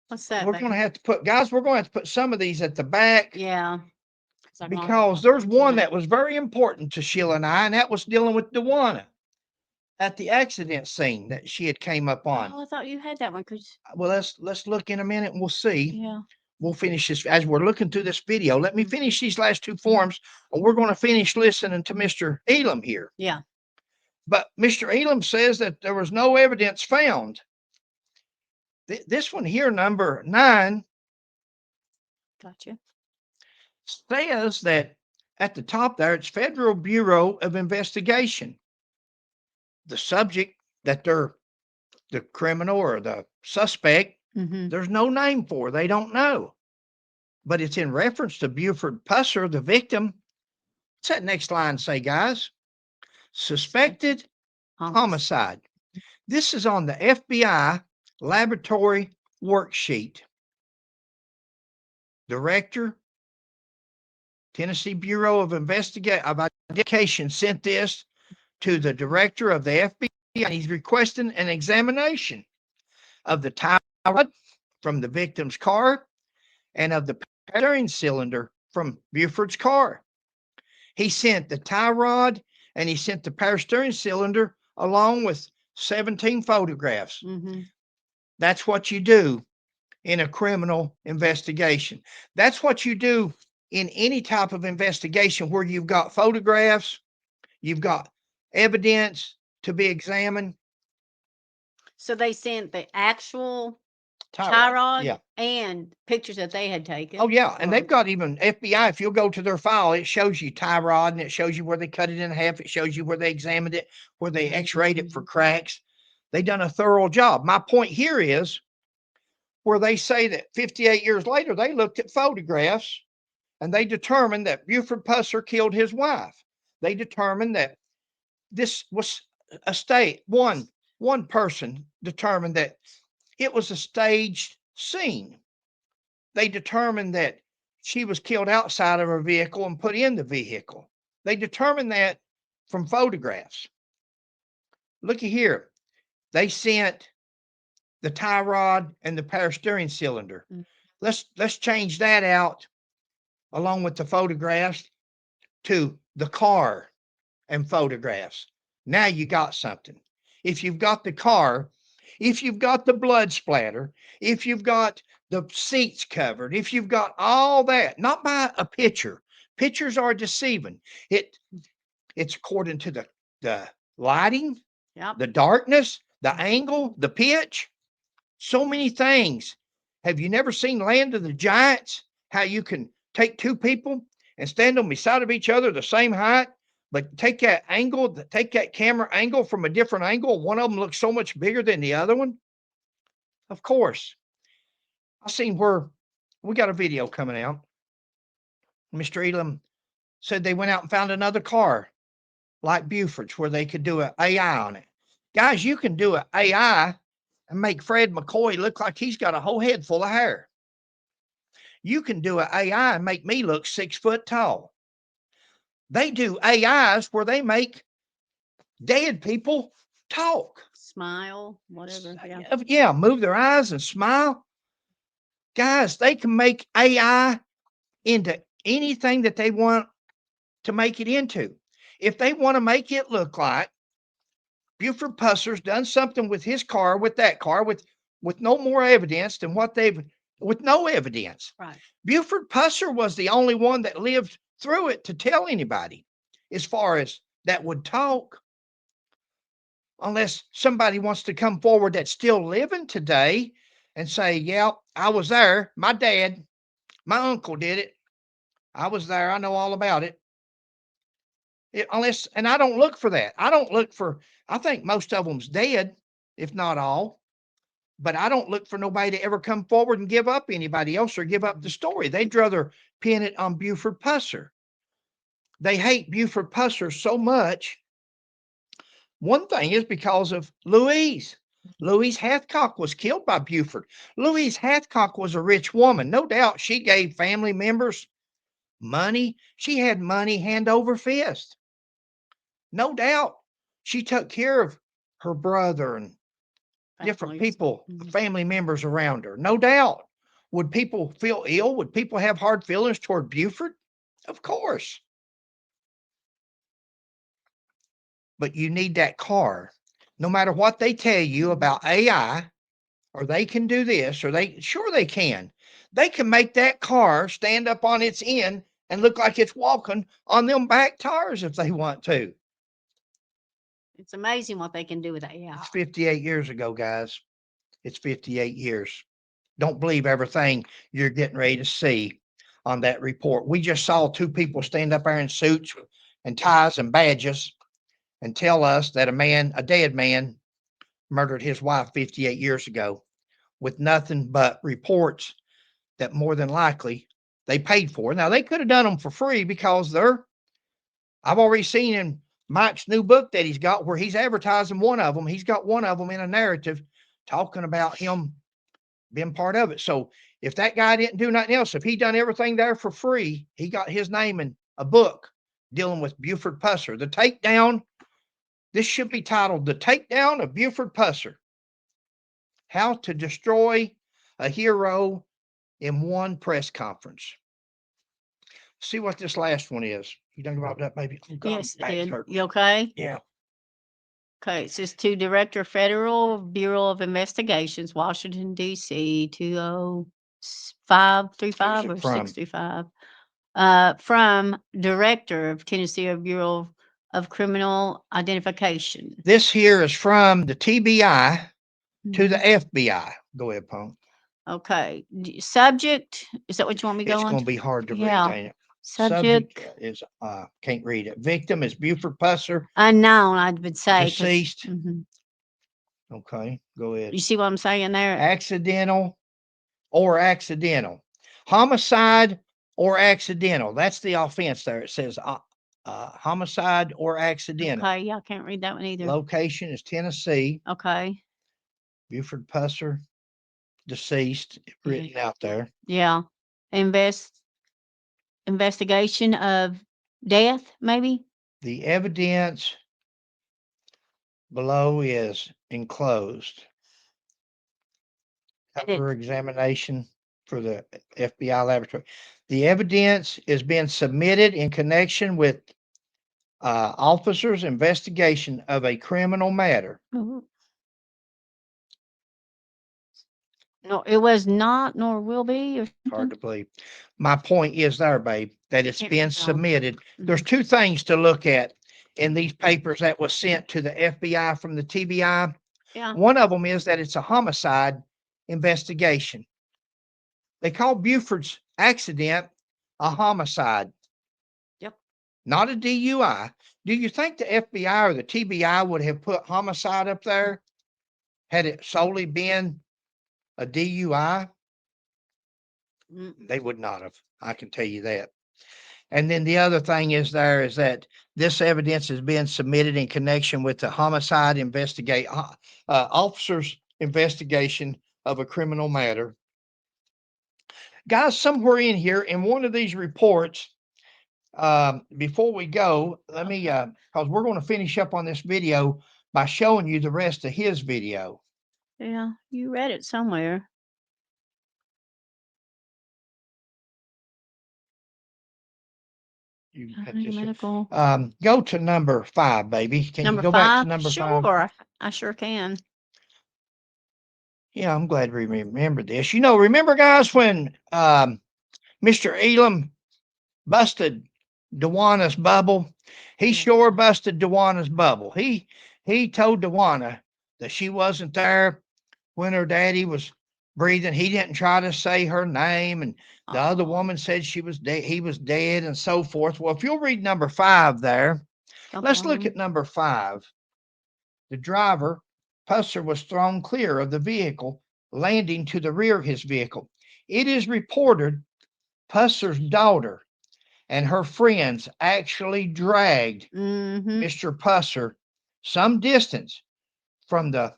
What's that? We're going to have to put some of these at the back. Yeah. Because there's one that was very important to Sheila and I, and that was dealing with Dewana at the accident scene that she had came up on. Oh, I thought you had that one. Well, let's look in a minute and we'll see. Yeah. We'll finish this as we're looking through this video. Let me finish these last 2 forms, or we're going to finish listening to Mr. Elam here. Yeah. But Mr. Elam says that there was no evidence found. This one here, number 9. Gotcha. Says that at the top there, it's Federal Bureau of Investigation. The subject that they're the criminal or the suspect, there's no name for. They don't know. But it's in reference to Buford Pusser, the victim. What's that next line say, guys? Suspected homicide. This is on the FBI laboratory worksheet. Director, Tennessee Bureau of Investigation sent this to the director of the FBI, and he's requesting an examination of the tie rod from the victim's car and of the steering cylinder from Buford's car. He sent the tie rod and he sent the power steering cylinder along with 17 photographs. Mm-hmm. That's what you do in a criminal investigation. That's what you do in any type of investigation where you've got photographs, you've got evidence to be examined. So they sent the actual Tie tie rod, rod yeah. and pictures that they had taken. Oh, yeah. And Or- they've got even FBI. If you'll go to their file, it shows you tie rod and it shows you where they cut it in half. It shows you where they examined it, where they x-rayed it for cracks. They done a thorough job. My point here is where they say that 58 years later, they looked at photographs and they determined that Buford Pusser killed his wife. They determined that this was a state. One person determined that it was a staged scene. They determined that she was killed outside of her vehicle and put in the vehicle. They determined that from photographs. Looky here. They sent the tie rod and the power steering cylinder. Let's change that out along with the photographs to the car and photographs. Now you got something. If you've got the car, if you've got the blood splatter, if you've got the seats covered, if you've got all that, not by a picture. Pictures are deceiving. It's according to the lighting, Yep. the darkness, the angle, the pitch, so many things. Have you never seen Land of the Giants? How you can take two people and stand them beside of each other the same height, but take that angle, take that camera angle from a different angle. One of them looks so much bigger than the other one. Of course. I seen where we got a video coming out. Mr. Elam said they went out and found another car like Buford's where they could do an AI on it. Guys, you can do an AI and make Fred McCoy look like he's got a whole head full of hair. You can do an AI and make me look 6 foot tall. They do AIs where they make dead people talk. Smile, whatever. Yeah. Yeah, move their eyes and smile. Guys, they can make AI into anything that they want to make it into. If they want to make it look like Buford Pusser's done something with his car, with that car, with no more evidence than what they've, with no evidence. Right. Buford Pusser was the only one that lived through it to tell anybody as far as that would talk. Unless somebody wants to come forward that's still living today and say, yeah, I was there. My dad, my uncle did it. I was there. I know all about it. And I don't look for that. I think most of them's dead, if not all. But I don't look for nobody to ever come forward and give up anybody else or give up the story. They'd rather pin it on Buford Pusser. They hate Buford Pusser so much. One thing is because of Louise. Louise Hathcock was killed by Buford. Louise Hathcock was a rich woman. No doubt she gave family members money. She had money hand over fist. No doubt she took care of her brother and different Families. people, Mhm. family members around her. No doubt. Would people feel ill? Would people have hard feelings toward Buford? Of course. But you need that car. No matter what they tell you about AI, or they can do this, or they can. They can make that car stand up on its end and look like it's walking on them back tires if they want to. It's amazing what they can do with AI. It's 58 years ago, guys. It's 58 years. Don't believe everything you're getting ready to see on that report. We just saw two people stand up there in suits and ties and badges and tell us that a dead man, murdered his wife 58 years ago with nothing but reports that more than likely they paid for. Now, they could have done them for free because I've already seen in Mike's new book that he's got where he's advertising one of them. He's got one of them in a narrative talking about him been part of it. So if that guy didn't do nothing else, if he done everything there for free, he got his name in a book dealing with Buford Pusser. The takedown, this should be titled The Takedown of Buford Pusser. How to Destroy a Hero in One Press Conference. See what this last one is. You done about that, baby? Oh, God, Yes, my back's Ed. hurting. You okay? Yeah. Okay, it says to Director, Federal Bureau of Investigations, Washington, D.C., 20535 Who's or it from? 635. From Director of Tennessee Bureau of Criminal Identification. This here is from the TBI to the Mhm. FBI. Go ahead, Punk. Okay. Subject, is that what you want me to It's go on? going to be hard to read, Yeah. ain't it? Subject is can't read it. Victim is Buford Pusser, unknown, I would say. deceased. Mm-hmm. Okay, go ahead. You see what I'm saying there? Accidental or accidental. Homicide or accidental. That's the offense there. It says homicide or accidental. Okay, yeah, I can't read that one either. Location is Tennessee. Okay. Buford Pusser, deceased, written out there. Yeah. Investigation of death, maybe? The evidence below is enclosed. Cover examination for the FBI laboratory. The evidence is being submitted in connection with officers' investigation of a criminal matter. Mhm. No, it was not, nor will be, or Hard something? to believe. My point is there, babe, that it's Can't been read that one. submitted. There's two things to look at in these papers that was sent to the FBI from the TBI. Yeah. One of them is that it's a homicide investigation. They call Buford's accident a homicide. Yep. Not a DUI. Do you think the FBI or the TBI would have put homicide up there had it solely been a DUI? They would not have. I can tell you that. And then the other thing is that this evidence is being submitted in connection with the homicide officer's investigation of a criminal matter. Guys, somewhere in here in one of these reports, before we go, let me, because we're going to finish up on this video by showing you the rest of his video. Yeah, you read it somewhere. You Medical. go to number 5, baby. Can you go back to number 5? Sure, I sure can. Yeah, I'm glad we remembered this. Remember, guys, when Mr. Elam busted Dewana's bubble? He sure busted Dewana's bubble. He told Dewana that she wasn't there when her daddy was breathing. He didn't try to say her name, and the other woman said she was dead. He was dead, and so forth. Well, if you'll read number 5 there, let's look at number 5. The driver, Pusser, was thrown clear of the vehicle, landing to the rear of his vehicle. It is reported Pusser's daughter and her friends actually dragged Mr. Pusser some distance from the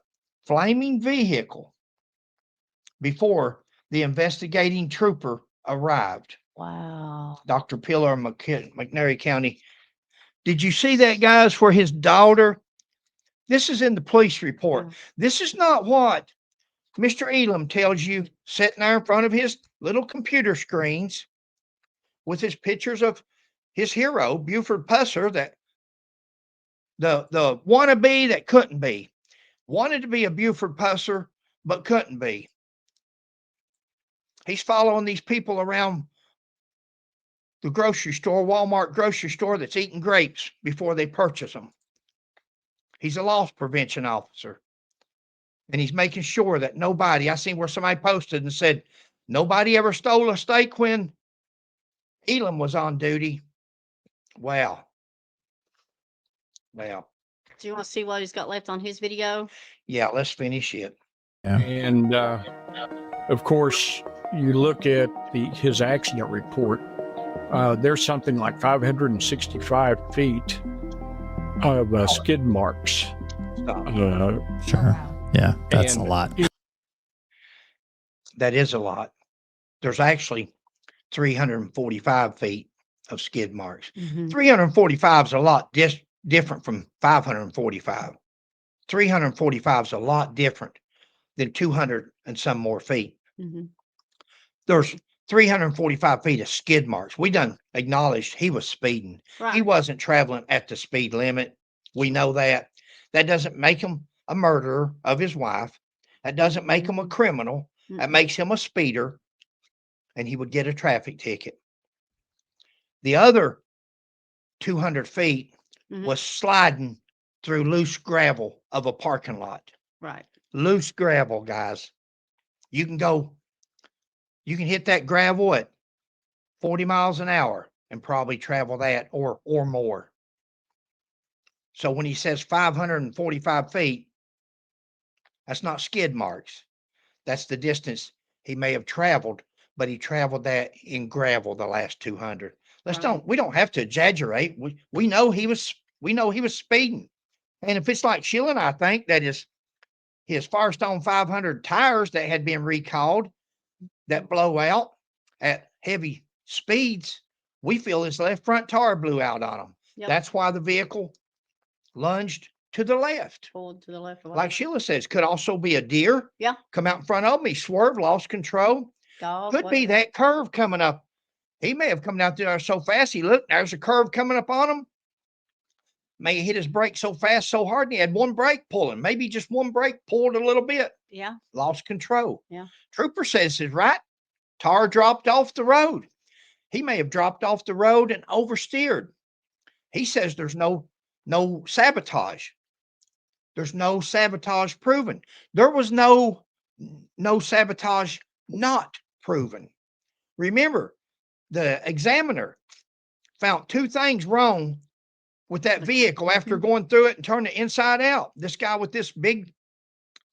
flaming vehicle before the investigating trooper arrived. Wow. Dr. Pillar of McNairy County. Did you see that, guys, where his daughter? This is in the police report. This is not what Mr. Elam tells you sitting there in front of his little computer screens with his pictures of his hero, Buford Pusser, that the wannabe that couldn't be. Wanted to be a Buford Pusser, but couldn't be. He's following these people around the grocery store, Walmart grocery store, that's eating grapes before they purchase them. He's a loss prevention officer. And he's making sure that nobody, I seen where somebody posted and said, nobody ever stole a steak when Elam was on duty. Wow. Do you want to see what he's got left on his video? Yeah, let's finish it. Yeah. And of course, you look at his accident report. There's something like 565 feet of skid marks. Sure. Yeah, that's a lot. That is a lot. There's actually 345 feet of skid marks. 345 is a lot different from 545. 345 is a lot different than 200 and some more feet. There's 345 feet of skid marks. We done acknowledged he was speeding. Right. He wasn't traveling at the speed limit. We know that. That doesn't make him a murderer of his wife. That doesn't make him a criminal. That makes him a speeder, and he would get a traffic ticket. The other 200 feet was sliding through loose gravel of a parking lot. Right. Loose gravel, guys. You can hit that gravel at 40 miles an hour and probably travel that or more. So when he says 545 feet, that's not skid marks. That's the distance he may have traveled, but he traveled that in gravel the last 200. We don't have to exaggerate. We know he was speeding. And if it's like Sheila and I think that his Firestone 500 tires that had been recalled that blow out at heavy speeds, we feel his left front tire blew out on him. Yep. That's why the vehicle lunged to the left. Pulled to the left. Like Sheila says, could also be a deer. Yeah. Come out in front of me, swerved, lost control. Dog. Could be that curve coming up. He may have come out there so fast. He looked, there's a curve coming up on him. May have hit his brake so fast, so hard, and he had one brake pulling. Maybe just one brake pulled a little bit. Yeah. Lost control. Yeah. Trooper says is right. Tar dropped off the road. He may have dropped off the road and oversteered. He says there's no sabotage. There's no sabotage proven. There was no sabotage not proven. Remember, the examiner found two things wrong with that vehicle after going through it and turning it inside out. This guy with this big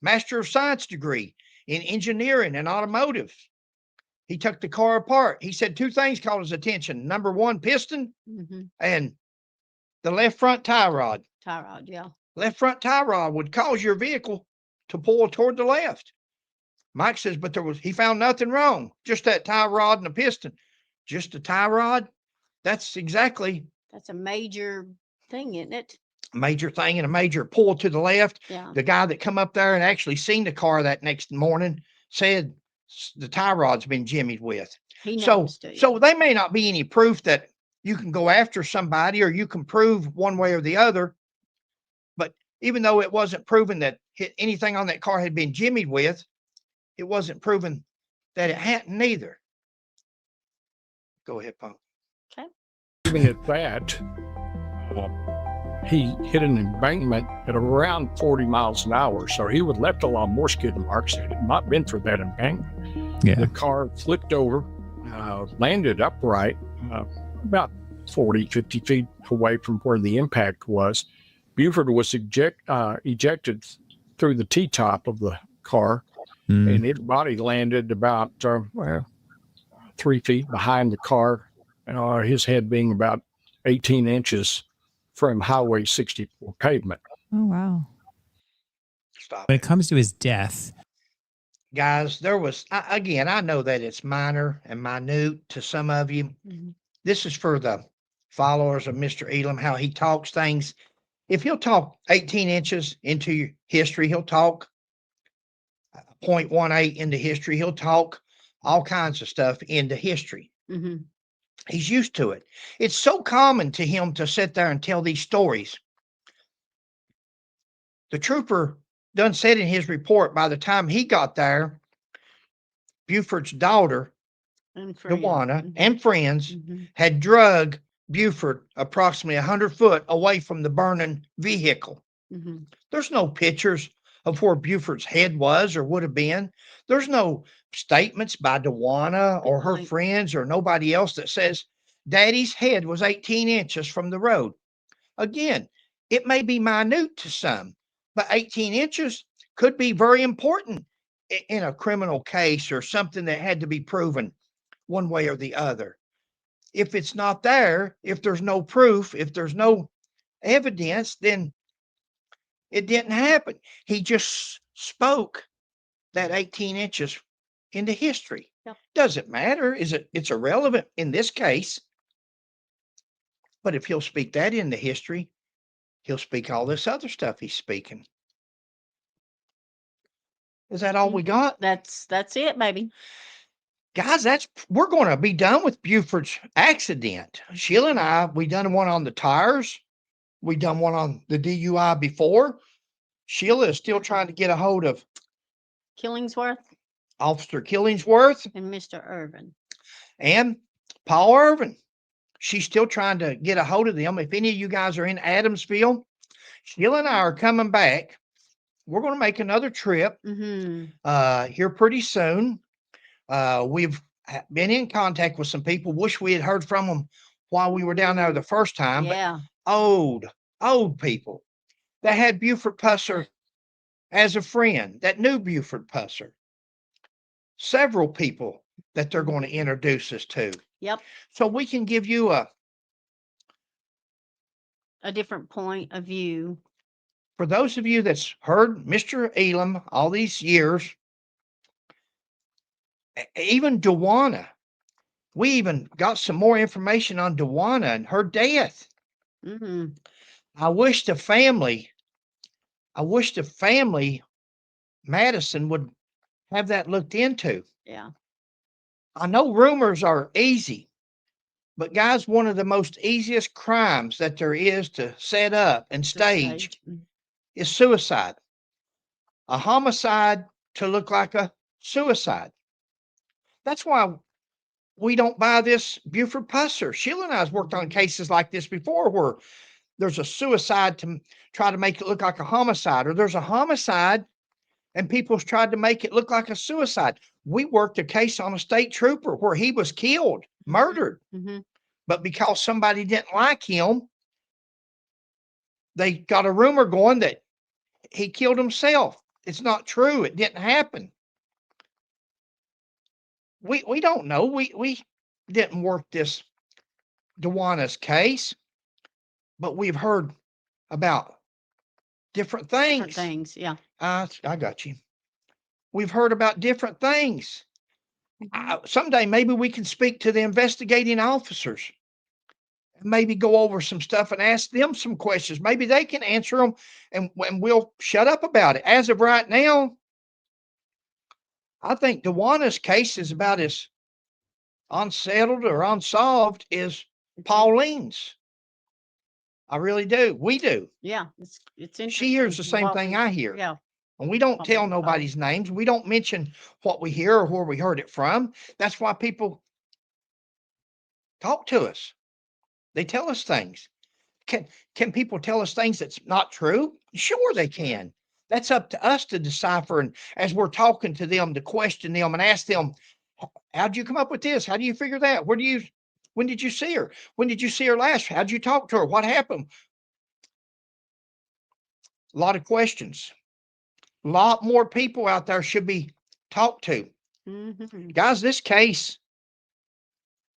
Master of Science degree in engineering and automotive. He took the car apart. He said two things caught his attention. Number one, piston and the left front tie rod. Tie rod, yeah. Left front tie rod would cause your vehicle to pull toward the left. Mike says, but he found nothing wrong. Just that tie rod and the piston. Just a tie rod. That's a major thing, isn't it? A major thing and a major pull to the left. Yeah. The guy that come up there and actually seen the car that next morning said the tie rod's been jimmied with. He knows, so they may not be any proof that you can go after somebody or you can prove one way or the other. But even though it wasn't proven that anything on that car had been jimmied with, it wasn't proven that it hadn't either. Go ahead, Punk. Okay. Even at that, he hit an embankment at around 40 miles an hour. So he would have left a lot more skid marks had it not been for that embankment. Yeah. The car flipped over, landed upright, about 40, 50 feet away from where the impact was. Buford was ejected through the T-top of the car, and his body landed about 3 feet behind the car, his head being about 18 inches from Highway 64 pavement. Oh, wow. Stop. When it comes to his death, guys, there was, again, I know that it's minor and minute to some of you. This is for the followers of Mr. Elam, how he talks things. If he'll talk 18 inches into history, he'll talk 0.18 into history. He'll talk all kinds of stuff into history. He's used to it. It's so common to him to sit there and tell these stories. The trooper done said in his report, by the time he got there, Buford's daughter, Dewana, and friends had drug Buford approximately 100 foot away from the burning vehicle. There's no pictures of where Buford's head was or would have been. There's no statements by Dewana or her friends or nobody else that says Daddy's head was 18 inches from the road. Again, it may be minute to some, but 18 inches could be very important in a criminal case or something that had to be proven one way or the other. If it's not there, if there's no proof, if there's no evidence, then it didn't happen. He just spoke that 18 inches into history. Yep. Doesn't matter. It's irrelevant in this case. But if he'll speak that into history, he'll speak all this other stuff he's speaking. Is that all we got? That's it, baby. Guys, we're going to be done with Buford's accident. Sheila and I, we done one on the tires. We done one on the DUI before. Sheila is still trying to get a hold of Killingsworth Officer Killingsworth and Mr. Irvin. and Paul Irvin. She's still trying to get a hold of them. If any of you guys are in Adamsville, Sheila and I are coming back. We're going to make another trip here pretty soon. We've been in contact with some people. Wish we had heard from them while we were down there the first time. Yeah. But old people that had Buford Pusser as a friend, that knew Buford Pusser. Several people that they're going to introduce us to. Yep. So we can give you a different point of view. For those of you that's heard Mr. Elam all these years, even Dewana, we even got some more information on Dewana and her death. I wish the family, Madison would have that looked into. Yeah. I know rumors are easy, but guys, one of the most easiest crimes that there is to set up and stage is suicide. A homicide to look like a suicide. That's why we don't buy this Buford Pusser. Sheila and I have worked on cases like this before where there's a suicide to try to make it look like a homicide, or there's a homicide and people's tried to make it look like a suicide. We worked a case on a state trooper where he was killed, murdered, but because somebody didn't like him, they got a rumor going that he killed himself. It's not true. It didn't happen. We don't know. We didn't work this Dewana's case, but we've heard about different things. Different things, yeah. I got you. We've heard about different things. Someday maybe we can speak to the investigating officers. Maybe go over some stuff and ask them some questions. Maybe they can answer them, and we'll shut up about it. As of right now, I think Dewana's case is about as unsettled or unsolved as Pauline's. I really do. We do. Yeah, it's interesting. She hears the same thing I hear. Yeah. And we don't tell nobody's names. We don't mention what we hear or where we heard it from. That's why people talk to us. They tell us things. Can people tell us things that's not true? Sure, they can. That's up to us to decipher. And as we're talking to them, to question them and ask them, how'd you come up with this? How do you figure that? When did you see her? When did you see her last? How'd you talk to her? What happened? A lot of questions. A lot more people out there should be talked to. Guys, this case,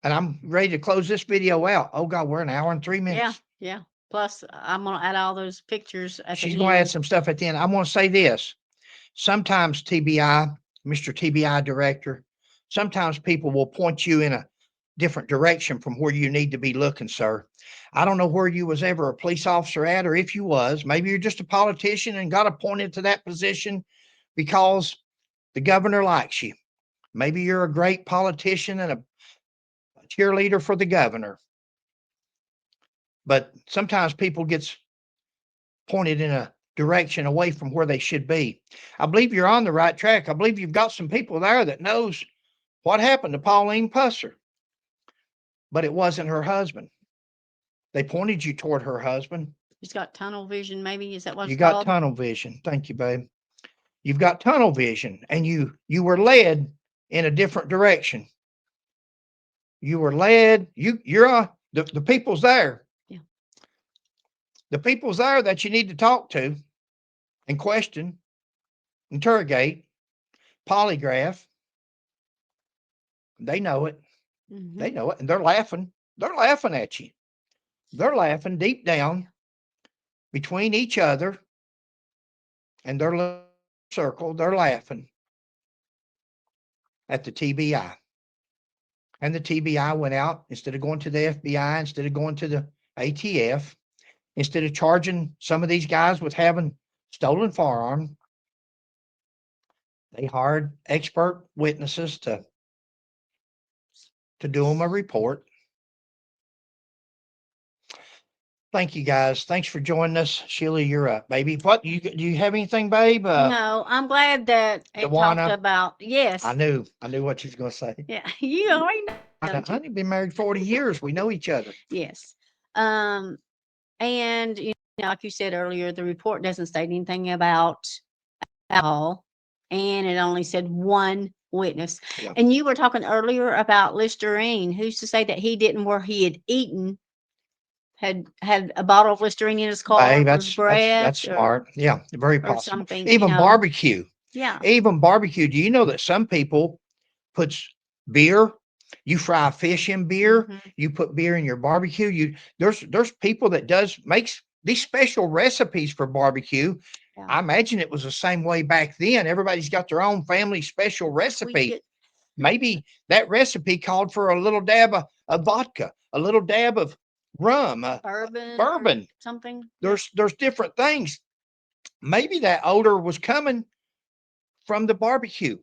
and I'm ready to close this video out. Oh God, we're an hour and 3 minutes. Yeah. Plus, I'm going to add all those pictures at She's the going to add end. some stuff at the end. I'm going to say this. Sometimes TBI, Mr. TBI director, sometimes people will point you in a different direction from where you need to be looking, sir. I don't know where you was ever a police officer at, or if you was. Maybe you're just a politician and got appointed to that position because the governor likes you. Maybe you're a great politician and a cheerleader for the governor. But sometimes people gets pointed in a direction away from where they should be. I believe you're on the right track. I believe you've got some people there that knows what happened to Pauline Pusser. But it wasn't her husband. They pointed you toward her husband. He's got tunnel vision, maybe. Is that what You it's got called? tunnel vision. Thank you, babe. You've got tunnel vision, and you were led in a different direction. You were led. The people's there. Yeah. The people's there that you need to talk to and question, interrogate, polygraph. They know it. They know it, and they're laughing. They're laughing at you. They're laughing deep down between each other and their little circle. They're laughing. at the TBI. And the TBI went out, instead of going to the FBI, instead of going to the ATF, instead of charging some of these guys with having stolen firearms, they hired expert witnesses to do them a report. Thank you, guys. Thanks for joining us. Sheila, you're up, baby. What do you have anything, babe? No, I'm glad that it talked Dewana? about, yes. I knew what you was going to say. Yeah, you already know. don't you? Honey, been married 40 years. We know each other. Yes. And like you said earlier, the report doesn't state anything about alcohol, and it only said one witness. Yeah. And you were talking earlier about Listerine. Who's to say that he didn't, where he had eaten, had a bottle of Listerine in his car, Hey, or his breath, that's smart. Yeah, very or possible. something, Even barbecue. Yeah. Even barbecue. Do you know that some people puts beer? You fry fish in beer. Mhm. You put beer in your barbecue. There's people that makes these special recipes for barbecue. Yeah. I imagine it was the same way back then. Everybody's got their own family special recipe. Maybe that recipe called for a little dab of vodka, a little dab of rum, bourbon, something. There's different things. Maybe that odor was coming from the barbecue.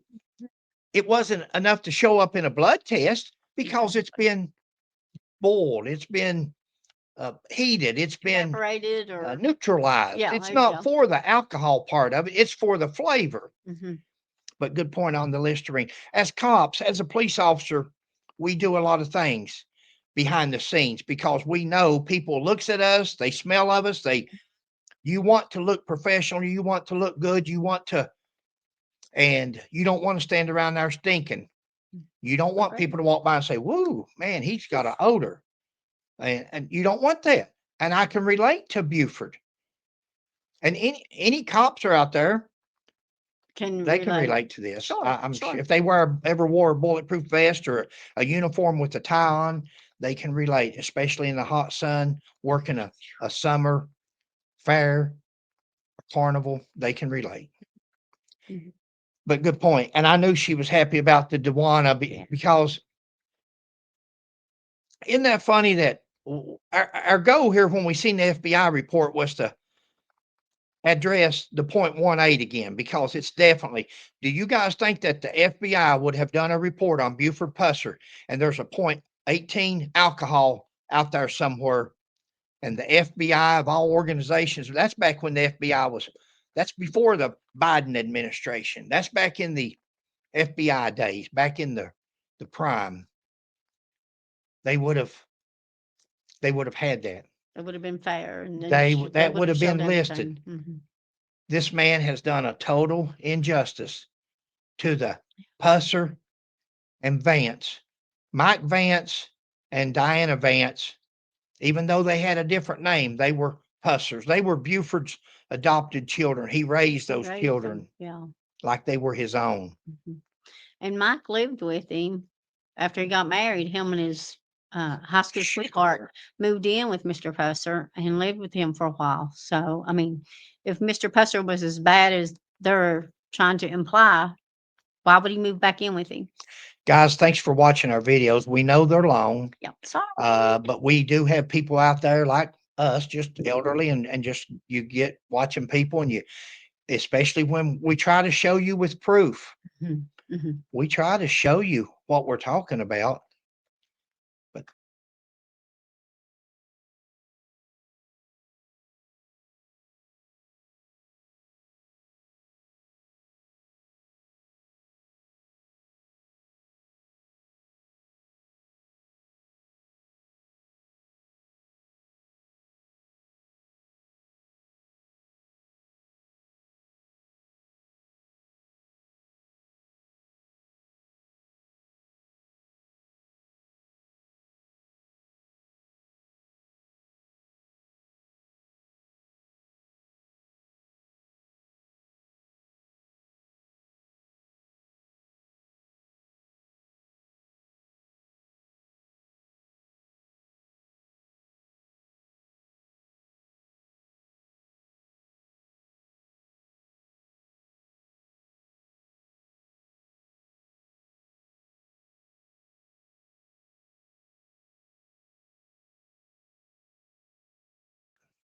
It wasn't enough to show up in a blood test because it's been boiled, it's been heated, it's been Evaporated or neutralized. Yeah, It's there you not go. for the alcohol part of it, it's for the flavor. Mhm. But good point on the Listerine. As cops, as a police officer, we do a lot of things behind the scenes because we know people looks at us, they smell of us, you want to look professional, you want to look good, and you don't want to stand around there stinking. You don't want Right. people to walk by and say, "Woo, man, he's got an odor," and you don't want that. And I can relate to Buford. And any cops are out there, they can relate to this. Sure, I'm sure. sure if they ever wore a bulletproof vest or a uniform with a tie on, they can relate, especially in the hot sun, working a summer fair, carnival. They can relate. Mhm. But good point. And I knew she was happy about the Dewana Yeah. because isn't that funny that our goal here when we seen the FBI report was to address the 0.18 again, because it's definitely, do you guys think that the FBI would have done a report on Buford Pusser and there's a 0.18 alcohol out there somewhere, and the FBI of all organizations, that's back when the FBI that's before the Biden administration. That's back in the FBI days, back in the prime. They would have had that. It would have been fair, and then That would have been showed listed. everything. Mhm. This man has done a total injustice to the Pusser and Vance, Mike Vance and Diana Vance. Even though they had a different name, they were Pussers. They were Buford's adopted children. He raised those Raised them, children Yeah. like they were his own. Mhm. And Mike lived with him after he got married. Him and his high school sweetheart moved in with Mr. Pusser and lived with him for a while. So, I mean, if Mr. Pusser was as bad as they're trying to imply, why would he move back in with him? Guys, thanks for watching our videos. We know they're long, Yeah, sorry. but we do have people out there like us, just elderly, and just you get watching people, and especially when we try to show you with proof, Mhm, mhm. we try to show you what we're talking about.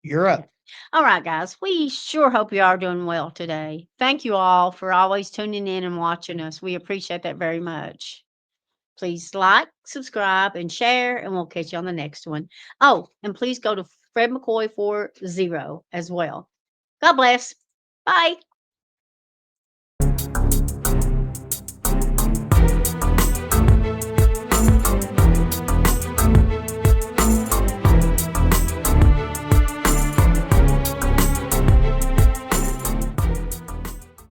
You're up. All right, guys. We sure hope you are doing well today. Thank you all for always tuning in and watching us. We appreciate that very much. Please like, subscribe, and share, and we'll catch you on the next one. Oh, and please go to Fred McCoy 40 as well. God bless. Bye.